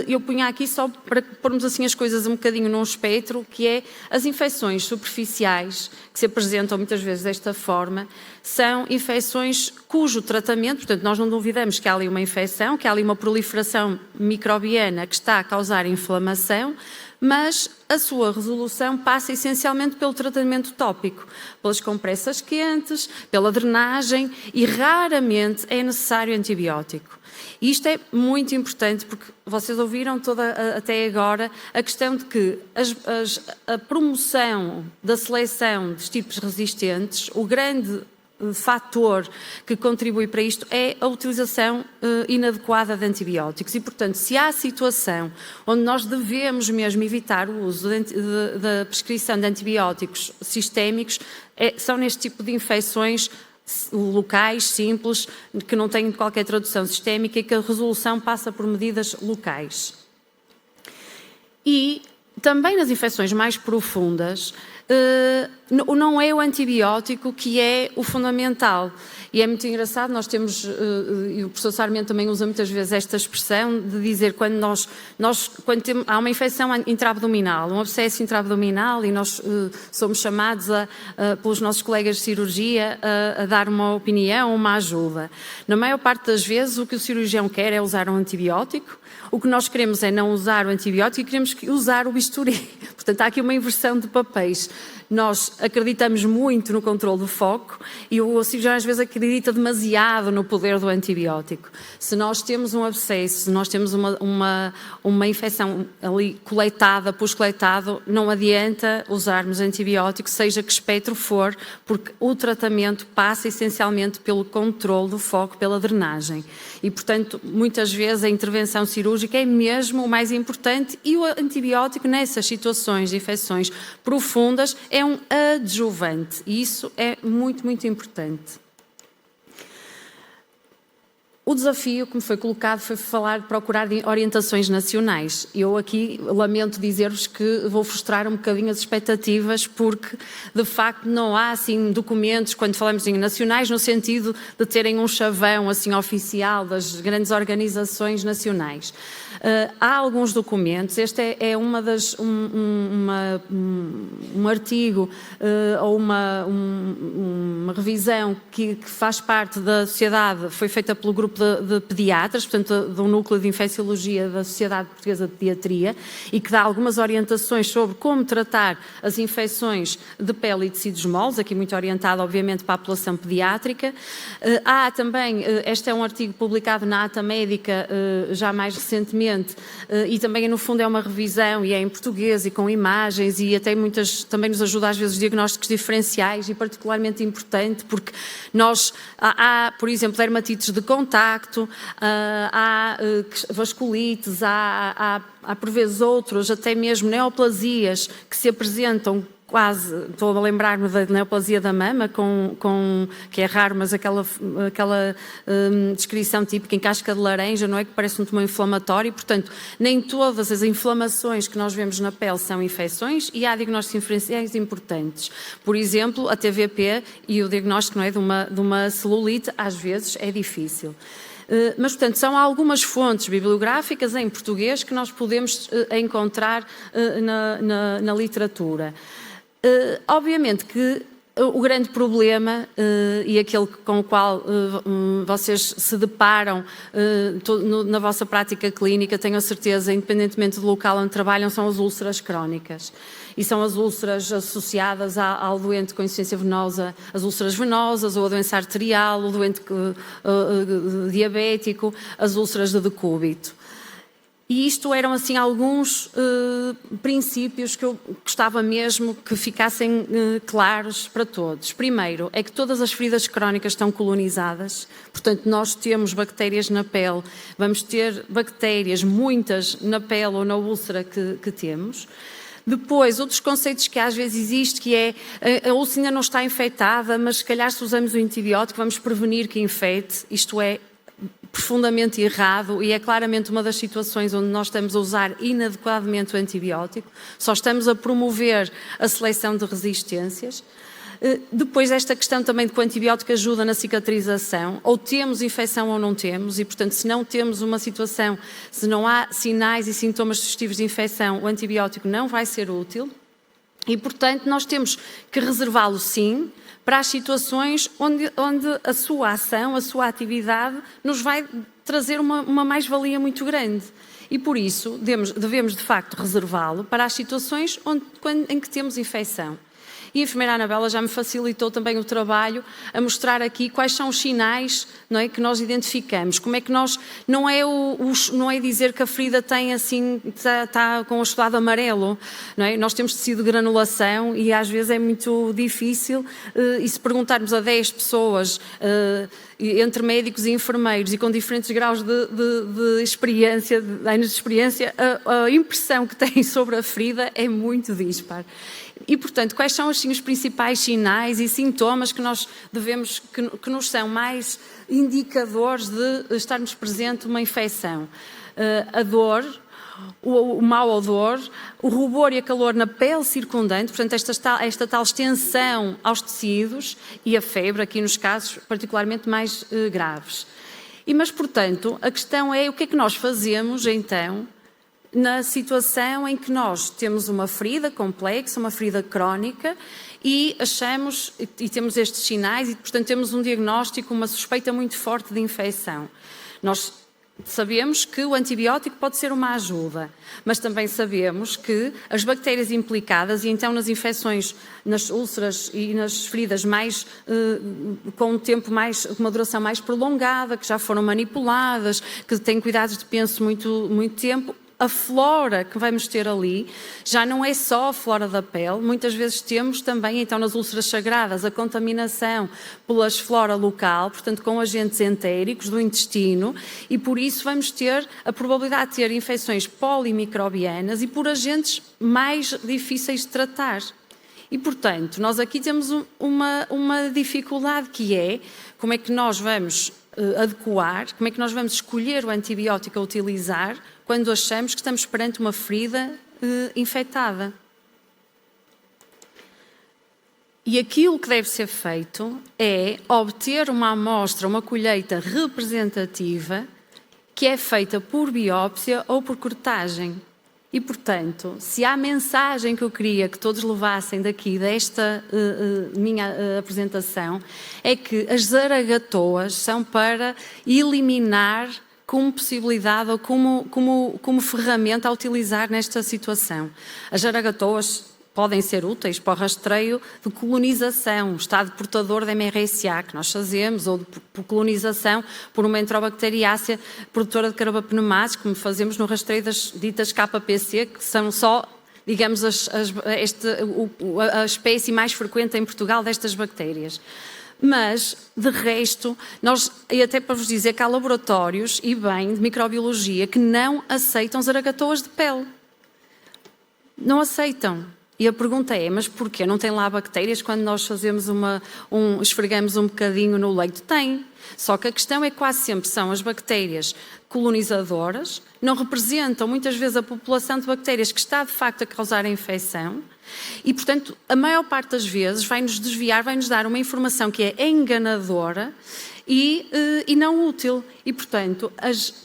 eu punha aqui só para pormos assim as coisas um bocadinho num espectro, que é as infecções superficiais, que se apresentam muitas vezes desta forma, são infecções cujo tratamento, portanto nós não duvidamos que há ali uma infecção, que há ali uma proliferação microbiana que está a causar inflamação, mas a sua resolução passa essencialmente pelo tratamento tópico, pelas compressas quentes, pela drenagem e raramente é necessário antibiótico. E isto é muito importante porque vocês ouviram até agora a questão de que a promoção da seleção dos tipos resistentes, o grande fator que contribui para isto é a utilização inadequada de antibióticos. E, portanto, se há situação onde nós devemos mesmo evitar o uso da prescrição de antibióticos sistémicos, são neste tipo de infecções locais, simples, que não têm qualquer tradução sistémica e que a resolução passa por medidas locais. E também nas infecções mais profundas, não é o antibiótico que é o fundamental. E é muito engraçado, nós temos, e o professor Sarmento também usa muitas vezes esta expressão de dizer quando há uma infecção intraabdominal, um abscesso intraabdominal e nós somos chamados pelos nossos colegas de cirurgia a dar uma opinião, uma ajuda. Na maior parte das vezes o que o cirurgião quer é usar um antibiótico, o que nós queremos é não usar o antibiótico e queremos usar o bisturi. Portanto, há aqui uma inversão de papéis. Nós acreditamos muito no controle do foco e o cirurgião às vezes acredita demasiado no poder do antibiótico. Se nós temos um abscesso, se nós temos uma infecção ali coletada, pós-coletado, não adianta usarmos antibiótico, seja que espectro for, porque o tratamento passa essencialmente pelo controle do foco, pela drenagem. E, portanto, muitas vezes a intervenção cirúrgica é mesmo o mais importante e o antibiótico nessas situações de infecções profundas é um adjuvante e isso é muito, muito importante. O desafio que me foi colocado foi procurar orientações nacionais. Eu aqui lamento dizer-vos que vou frustrar um bocadinho as expectativas porque, de facto, não há assim documentos, quando falamos em nacionais, no sentido de terem um chavão assim oficial das grandes organizações nacionais. Há alguns documentos, este é um artigo ou uma revisão que faz parte da sociedade, foi feita pelo grupo de pediatras, portanto do núcleo de infecciologia da Sociedade Portuguesa de Pediatria e que dá algumas orientações sobre como tratar as infecções de pele e tecidos moles, aqui muito orientado obviamente para a população pediátrica. Há também, este é um artigo publicado na Ata Médica já mais recentemente e também no fundo é uma revisão e é em português e com imagens e até também nos ajuda às vezes os diagnósticos diferenciais e particularmente importante porque há, por exemplo, dermatites de contacto, há vasculites, há por vezes outros, até mesmo neoplasias que se apresentam quase, estou a lembrar-me da neoplasia da mama, que é raro, mas aquela descrição típica em casca de laranja, não é, que parece um tumor inflamatório, e, portanto, nem todas as inflamações que nós vemos na pele são infecções e há diagnósticos diferenciais importantes. Por exemplo, a TVP e o diagnóstico, não é, de uma celulite, às vezes é difícil. Mas, portanto, são algumas fontes bibliográficas em português que nós podemos encontrar na literatura. Obviamente que o grande problema e aquele com o qual vocês se deparam na vossa prática clínica, tenho a certeza, independentemente do local onde trabalham, são as úlceras crónicas. E são as úlceras associadas ao doente com insuficiência venosa, as úlceras venosas, ou a doença arterial, o doente diabético, as úlceras de decúbito. E isto eram assim alguns princípios que eu gostava mesmo que ficassem claros para todos. Primeiro, é que todas as feridas crónicas estão colonizadas, portanto nós temos bactérias na pele, vamos ter bactérias, muitas na pele ou na úlcera que temos. Depois, outros conceitos que às vezes existe, que é a úlcera ainda não está infectada, mas se calhar se usamos o antibiótico vamos prevenir que infecte, isto é profundamente errado e é claramente uma das situações onde nós estamos a usar inadequadamente o antibiótico, só estamos a promover a seleção de resistências. Depois esta questão também de que o antibiótico ajuda na cicatrização, ou temos infecção ou não temos, e portanto se não temos uma situação, se não há sinais e sintomas sugestivos de infecção, o antibiótico não vai ser útil e portanto nós temos que reservá-lo sim, para as situações onde a sua ação, a sua atividade nos vai trazer uma mais-valia muito grande. E por isso devemos de facto reservá-lo para as situações em que temos infecção. E a enfermeira Anabela já me facilitou também o trabalho a mostrar aqui quais são os sinais, não é, que nós identificamos. Como é que nós, não é dizer que a ferida tem assim, está com o estado amarelo, não é? Nós temos tecido de granulação e às vezes é muito difícil, e se perguntarmos a 10 pessoas, entre médicos e enfermeiros e com diferentes graus de experiência, de anos de experiência, a impressão que têm sobre a ferida é muito dispar. E, portanto, quais são assim, os principais sinais e sintomas que nós devemos, que nos são mais indicadores de estarmos presente uma infecção? A dor, o mau odor, o rubor e a calor na pele circundante, portanto, esta tal extensão aos tecidos, e a febre, aqui nos casos particularmente mais graves. Mas, portanto, a questão é o que é que nós fazemos, então, na situação em que nós temos uma ferida complexa, uma ferida crónica, e achamos, e temos estes sinais, e portanto temos um diagnóstico, uma suspeita muito forte de infecção. Nós sabemos que o antibiótico pode ser uma ajuda, mas também sabemos que as bactérias implicadas, e então nas infecções, nas úlceras e nas feridas mais, com um tempo mais, uma duração mais prolongada, que já foram manipuladas, que têm cuidados de penso muito tempo, a flora que vamos ter ali já não é só a flora da pele, muitas vezes temos também, então, nas úlceras sagradas, a contaminação pela flora local, portanto, com agentes entéricos do intestino, e por isso vamos ter a probabilidade de ter infecções polimicrobianas e por agentes mais difíceis de tratar. E, portanto, nós aqui temos uma dificuldade que é como é que nós vamos adequar, como é que nós vamos escolher o antibiótico a utilizar quando achamos que estamos perante uma ferida infectada. E aquilo que deve ser feito é obter uma amostra, uma colheita representativa que é feita por biópsia ou por cortagem. E, portanto, se há mensagem que eu queria que todos levassem daqui, desta minha apresentação, é que as zaragatoas são para eliminar como possibilidade ou como ferramenta a utilizar nesta situação. As zaragatoas podem ser úteis para o rastreio de colonização, estado portador da MRSA, que nós fazemos, ou de colonização por uma enterobacteriácea produtora de carbapenemáceos, como fazemos no rastreio das ditas KPC, que são só, digamos, a espécie mais frequente em Portugal destas bactérias. Mas, de resto, e até para vos dizer que há laboratórios, e bem, de microbiologia, que não aceitam zaragatoas de pele. Não aceitam. E a pergunta é, mas porquê? Não tem lá bactérias quando nós fazemos esfregamos um bocadinho no leito? Tem. Só que a questão é que quase sempre são as bactérias colonizadoras, não representam muitas vezes a população de bactérias que está de facto a causar a infecção e, portanto, a maior parte das vezes vai-nos desviar, vai-nos dar uma informação que é enganadora e não útil. E, portanto,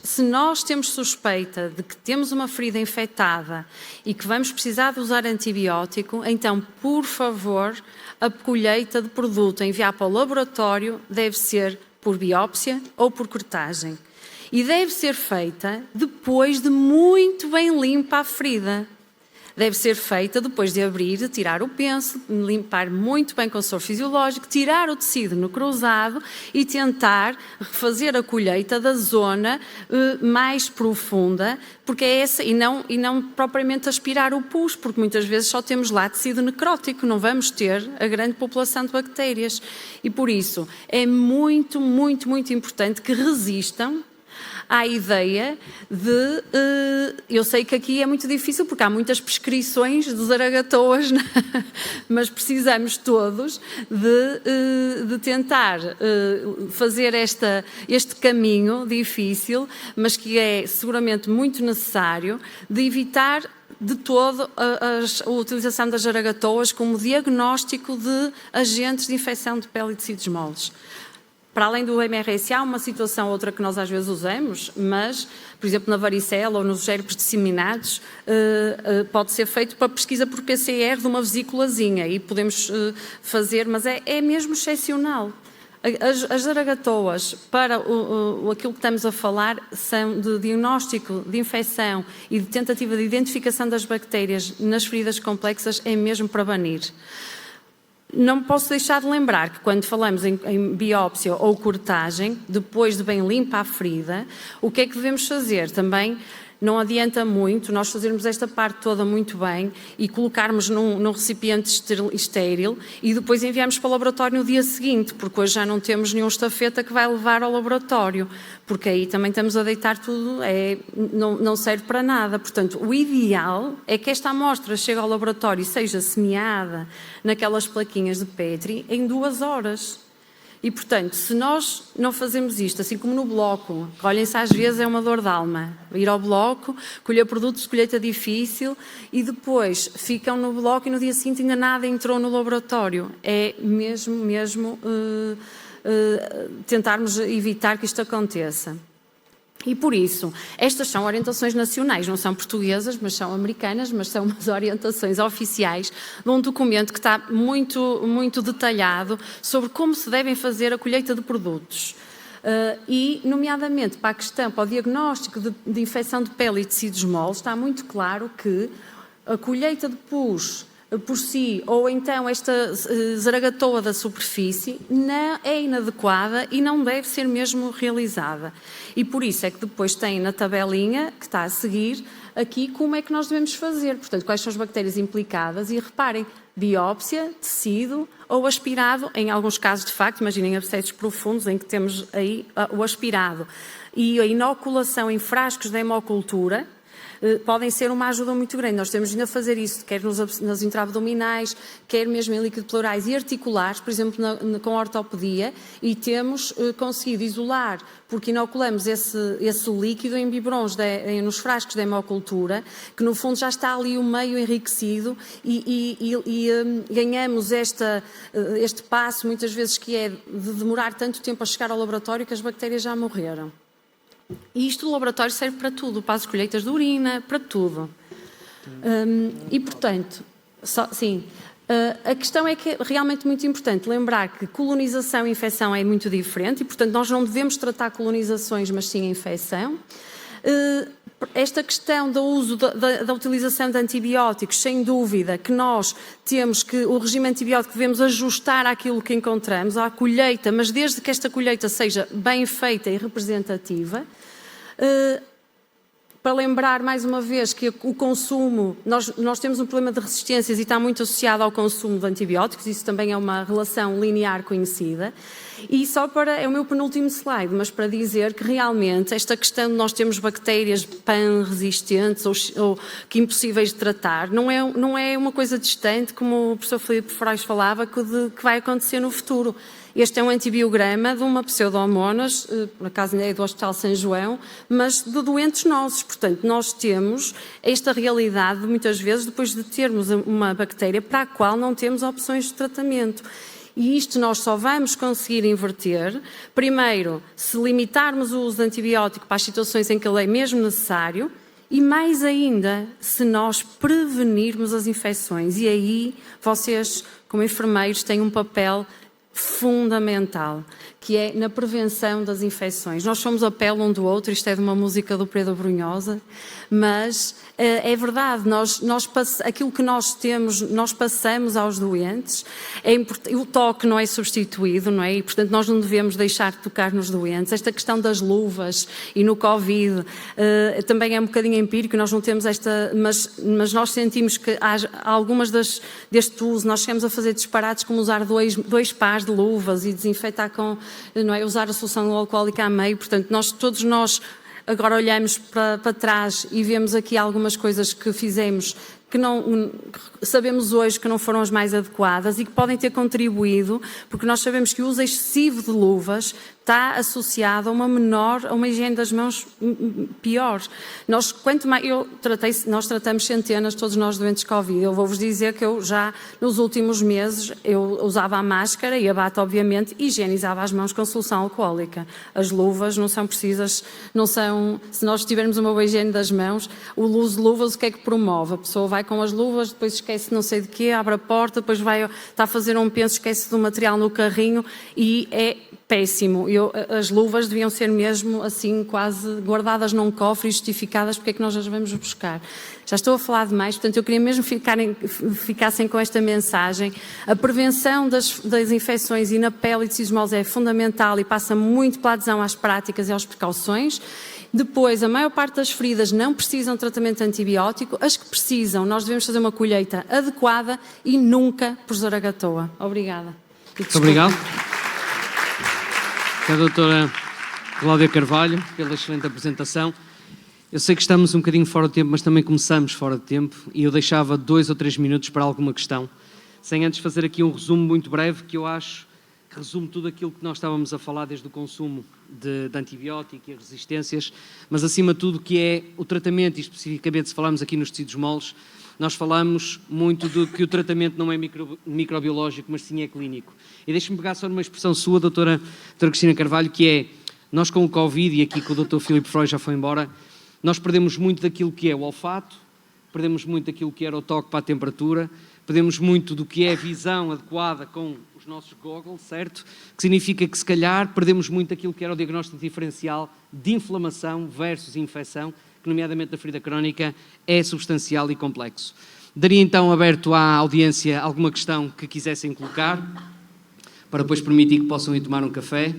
se nós temos suspeita de que temos uma ferida infectada e que vamos precisar de usar antibiótico, então, por favor, a colheita de produto a enviar para o laboratório deve ser por biópsia ou por cortagem. E deve ser feita depois de muito bem limpa a ferida. Deve ser feita depois de abrir, de tirar o penso, limpar muito bem com o soro fisiológico, tirar o tecido necrosado e tentar fazer a colheita da zona mais profunda, porque é essa, e não propriamente aspirar o pus, porque muitas vezes só temos lá tecido necrótico, não vamos ter a grande população de bactérias. E por isso é muito, muito, muito importante que resistam à ideia de... eu sei que aqui é muito difícil porque há muitas prescrições de zaragatoas, mas precisamos todos de tentar fazer este caminho difícil, mas que é seguramente muito necessário, de evitar de todo a utilização das zaragatoas como diagnóstico de agentes de infecção de pele e tecidos moles. Para além do MRSA, há uma situação outra que nós às vezes usamos, mas, por exemplo, na varicela ou nos herpes disseminados, pode ser feito para pesquisa por PCR de uma vesículazinha e podemos fazer, mas é mesmo excepcional. As zaragatoas, para aquilo que estamos a falar, são de diagnóstico de infecção e de tentativa de identificação das bactérias nas feridas complexas, é mesmo para banir. não posso deixar de lembrar que quando falamos em biópsia ou cortagem, depois de bem limpa a ferida, o que é que devemos fazer? Também não adianta muito nós fazermos esta parte toda muito bem e colocarmos num recipiente estéril e depois enviarmos para o laboratório no dia seguinte, porque hoje já não temos nenhum estafeta que vai levar ao laboratório, porque aí também estamos a deitar tudo, não serve para nada. Portanto, o ideal é que esta amostra chegue ao laboratório e seja semeada naquelas plaquinhas de Petri em 2 horas. E, portanto, se nós não fazemos isto, assim como no bloco, olhem-se às vezes é uma dor de alma, ir ao bloco, colher produtos de colheita difícil e depois ficam no bloco e no dia seguinte ainda nada entrou no laboratório. É mesmo tentarmos evitar que isto aconteça. E por isso, estas são orientações nacionais, não são portuguesas, mas são americanas, mas são umas orientações oficiais de um documento que está muito detalhado sobre como se devem fazer a colheita de produtos. E, nomeadamente, para o diagnóstico de infecção de pele e tecidos moles, está muito claro que a colheita de pus por si, ou então esta zaragatoa da superfície, não é inadequada e não deve ser mesmo realizada. E por isso é que depois tem na tabelinha, que está a seguir, aqui como é que nós devemos fazer, portanto, quais são as bactérias implicadas, e reparem, biópsia, tecido ou aspirado, em alguns casos de facto, imaginem abscessos profundos em que temos aí o aspirado, e a inoculação em frascos de hemocultura, podem ser uma ajuda muito grande. Nós temos ainda a fazer isso, quer nas intraabdominais, quer mesmo em líquido pleurais e articulares, por exemplo, com ortopedia, e temos conseguido isolar, porque inoculamos esse líquido em biberons, nos frascos de hemocultura, que no fundo já está ali o meio enriquecido e ganhamos este passo, muitas vezes, que é de demorar tanto tempo a chegar ao laboratório que as bactérias já morreram. E isto, o laboratório serve para tudo, para as colheitas de urina, para tudo. E, portanto, a questão é que é realmente muito importante lembrar que colonização e infecção é muito diferente e, portanto, nós não devemos tratar colonizações, mas sim a infecção. Esta questão do uso, da utilização de antibióticos, sem dúvida que nós temos que, o regime antibiótico devemos ajustar àquilo que encontramos, à colheita, mas desde que esta colheita seja bem feita e representativa. Para lembrar mais uma vez que o consumo, nós temos um problema de resistências e está muito associado ao consumo de antibióticos, isso também é uma relação linear conhecida. E é o meu penúltimo slide, mas para dizer que realmente esta questão de nós termos bactérias pan-resistentes ou que impossíveis de tratar, não é uma coisa distante, como o professor Filipe Ferraz falava, que vai acontecer no futuro. Este é um antibiograma de uma pseudomonas, por acaso ainda é do Hospital São João, mas de doentes nossos. Portanto, nós temos esta realidade, muitas vezes, depois de termos uma bactéria para a qual não temos opções de tratamento. E isto nós só vamos conseguir inverter, primeiro, se limitarmos o uso de antibiótico para as situações em que ele é mesmo necessário, e mais ainda, se nós prevenirmos as infecções. E aí, vocês, como enfermeiros, têm um papel fundamental, que é na prevenção das infecções. Nós somos a pele um do outro, isto é de uma música do Pedro Brunhosa, mas é verdade, aquilo que nós temos, nós passamos aos doentes, o toque não é substituído, não é? E, portanto, nós não devemos deixar de tocar nos doentes. Esta questão das luvas e no Covid também é um bocadinho empírico, nós não temos mas nós sentimos que há algumas deste uso, nós chegamos a fazer disparates como usar dois pares de luvas e desinfetar não é? Usar a solução alcoólica a meio, portanto, todos nós agora olhamos para trás e vemos aqui algumas coisas que fizemos que sabemos hoje que não foram as mais adequadas e que podem ter contribuído, porque nós sabemos que o uso excessivo de luvas está associado a uma higiene das mãos pior. Nós tratamos centenas, todos nós, doentes de Covid. Eu vou-vos dizer que eu já, nos últimos meses, eu usava a máscara e a bata, obviamente, e higienizava as mãos com solução alcoólica. As luvas não são precisas, se nós tivermos uma boa higiene das mãos, o uso de luvas, o que é que promove? A pessoa vai vai com as luvas, depois esquece não sei de quê, abre a porta, depois está a fazer um penso, esquece do material no carrinho e é péssimo. As luvas deviam ser mesmo assim quase guardadas num cofre e justificadas porque é que nós as vamos buscar. Já estou a falar demais, portanto eu queria mesmo ficassem com esta mensagem. A prevenção das infecções e na pele e tecidos moles é fundamental e passa muito pela adesão às práticas e às precauções. Depois, a maior parte das feridas não precisam de tratamento antibiótico. As que precisam, nós devemos fazer uma colheita adequada e nunca por zaragatoa. Obrigada. Muito obrigado. A doutora Cláudia Carvalho, pela excelente apresentação. Eu sei que estamos um bocadinho fora de tempo, mas também começamos fora de tempo e eu deixava 2 ou 3 minutos para alguma questão, sem antes fazer aqui um resumo muito breve que eu acho que resume tudo aquilo que nós estávamos a falar desde o consumo de antibiótico e as resistências, mas acima de tudo que é o tratamento, e especificamente se falarmos aqui nos tecidos moles, nós falamos muito de que o tratamento não é microbiológico, mas sim é clínico. E deixe-me pegar só numa expressão sua, doutora Cristina Carvalho, que é, nós com o Covid, e aqui que o doutor Filipe Freud já foi embora, nós perdemos muito daquilo que é o olfato, perdemos muito daquilo que era o toque para a temperatura, perdemos muito do que é a visão adequada com os nossos goggles, certo? Que significa que, se calhar, perdemos muito daquilo que era o diagnóstico diferencial de inflamação versus infecção, que, nomeadamente na ferida crónica, é substancial e complexo. Daria então aberto à audiência alguma questão que quisessem colocar, para depois permitir que possam ir tomar um café.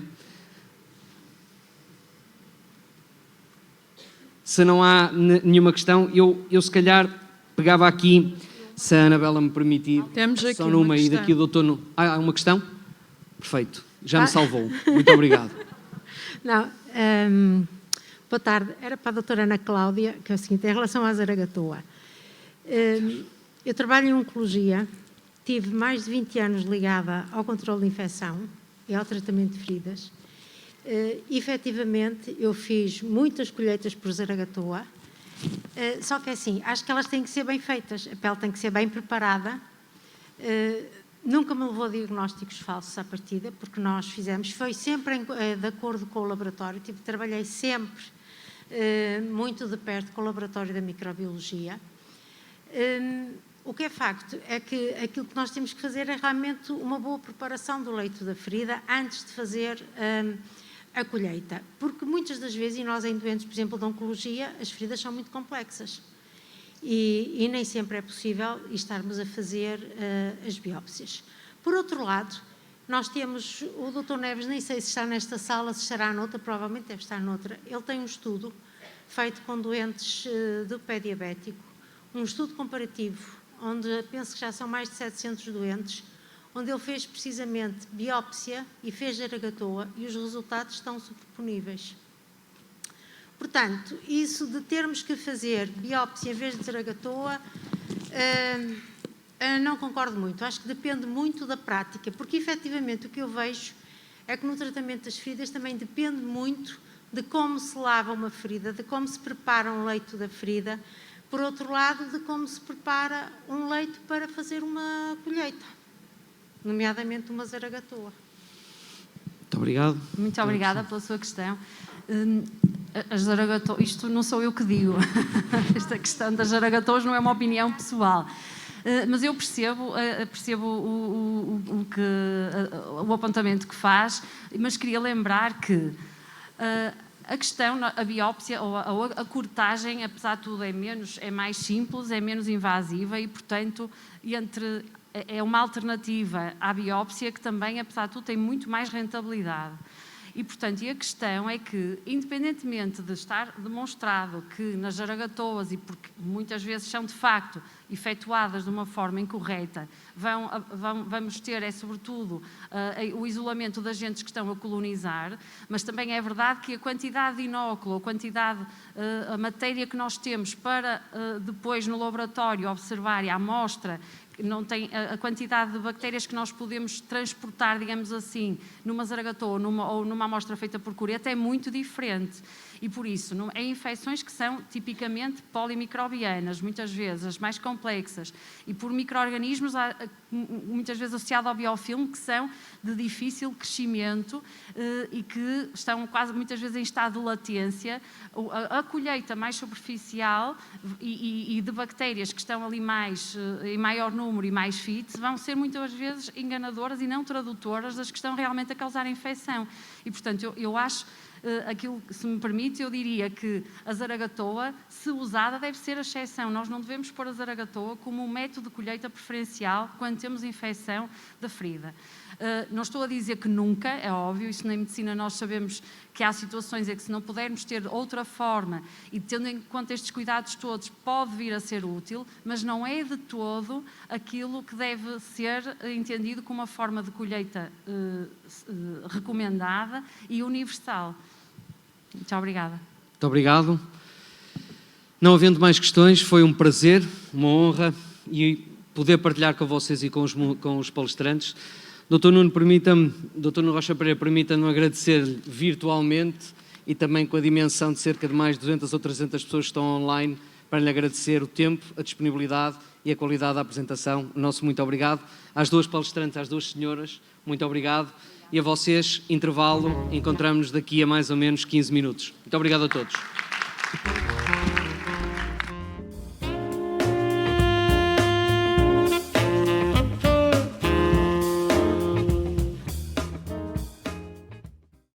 Se não há nenhuma questão, eu se calhar pegava aqui, se a Anabela me permitir, temos aqui só numa e daqui o doutor... há uma questão? Perfeito, já me salvou. Muito obrigado. Não, boa tarde. Era para a doutora Ana Cláudia, que é o seguinte, em relação à zaragatoa. Eu trabalho em oncologia, tive mais de 20 anos ligada ao controle de infecção e ao tratamento de feridas. Efetivamente, eu fiz muitas colheitas por zaragatoa, só que assim, acho que elas têm que ser bem feitas, a pele tem que ser bem preparada. Nunca me levou a diagnósticos falsos à partida, porque nós fizemos, foi sempre de acordo com o laboratório, trabalhei sempre muito de perto com o laboratório da microbiologia. O que é facto é que aquilo que nós temos que fazer é realmente uma boa preparação do leito da ferida antes de fazer a colheita, porque muitas das vezes, e nós em doentes, por exemplo, de oncologia, as feridas são muito complexas e nem sempre é possível estarmos a fazer as biópsias. Por outro lado, nós temos o Dr. Neves, nem sei se está nesta sala, se estará noutra, provavelmente deve estar noutra, ele tem um estudo feito com doentes do pé diabético, um estudo comparativo, onde penso que já são mais de 700 doentes, onde ele fez precisamente biópsia e fez zaragatoa e os resultados estão superponíveis. Portanto, isso de termos que fazer biópsia em vez de zaragatoa, não concordo muito. Acho que depende muito da prática, porque efetivamente o que eu vejo é que no tratamento das feridas também depende muito de como se lava uma ferida, de como se prepara um leito da ferida, por outro lado, de como se prepara um leito para fazer uma colheita, nomeadamente uma zaragatoa. Muito obrigado. Muito obrigada pela sua questão. As zaragatoas, isto não sou eu que digo, esta questão das zaragatoas não é uma opinião pessoal, mas eu percebo o apontamento que faz, mas queria lembrar que a questão, a biópsia ou a cortagem, apesar de tudo, é mais simples, é menos invasiva e, portanto, é uma alternativa à biópsia que também, apesar de tudo, tem muito mais rentabilidade. E, portanto, a questão é que, independentemente de estar demonstrado que nas zaragatoas, e porque muitas vezes são de facto efetuadas de uma forma incorreta, vamos ter, sobretudo, o isolamento de agentes que estão a colonizar, mas também é verdade que a quantidade de inóculo, a matéria que nós temos para depois no laboratório observar e a amostra, não tem a quantidade de bactérias que nós podemos transportar, digamos assim, numa zaragatoa ou numa amostra feita por cureta é muito diferente. E por isso, em infecções que são tipicamente polimicrobianas, muitas vezes as mais complexas, e por micro-organismos muitas vezes associados ao biofilme, que são de difícil crescimento e que estão quase muitas vezes em estado de latência, a colheita mais superficial e de bactérias que estão ali mais, em maior número e mais fit, vão ser muitas vezes enganadoras e não tradutoras das que estão realmente a causar a infecção. E, portanto, eu acho, aquilo que se me permite, eu diria que a zaragatoa, se usada, deve ser a exceção. Nós não devemos pôr a zaragatoa como um método de colheita preferencial quando temos infecção da ferida. Não estou a dizer que nunca, é óbvio, isso na medicina nós sabemos que há situações em que se não pudermos ter outra forma e tendo em conta estes cuidados todos pode vir a ser útil, mas não é de todo aquilo que deve ser entendido como uma forma de colheita recomendada e universal. Muito obrigada. Muito obrigado. Não havendo mais questões, foi um prazer, uma honra e poder partilhar com vocês e com os palestrantes. Dr. Nuno Rocha Pereira, permita-me agradecer virtualmente e também com a dimensão de cerca de mais de 200 ou 300 pessoas que estão online, para lhe agradecer o tempo, a disponibilidade e a qualidade da apresentação. Nosso muito obrigado. Às duas palestrantes, às duas senhoras, muito obrigado. E a vocês, intervalo, encontramos-nos daqui a mais ou menos 15 minutos. Muito obrigado a todos.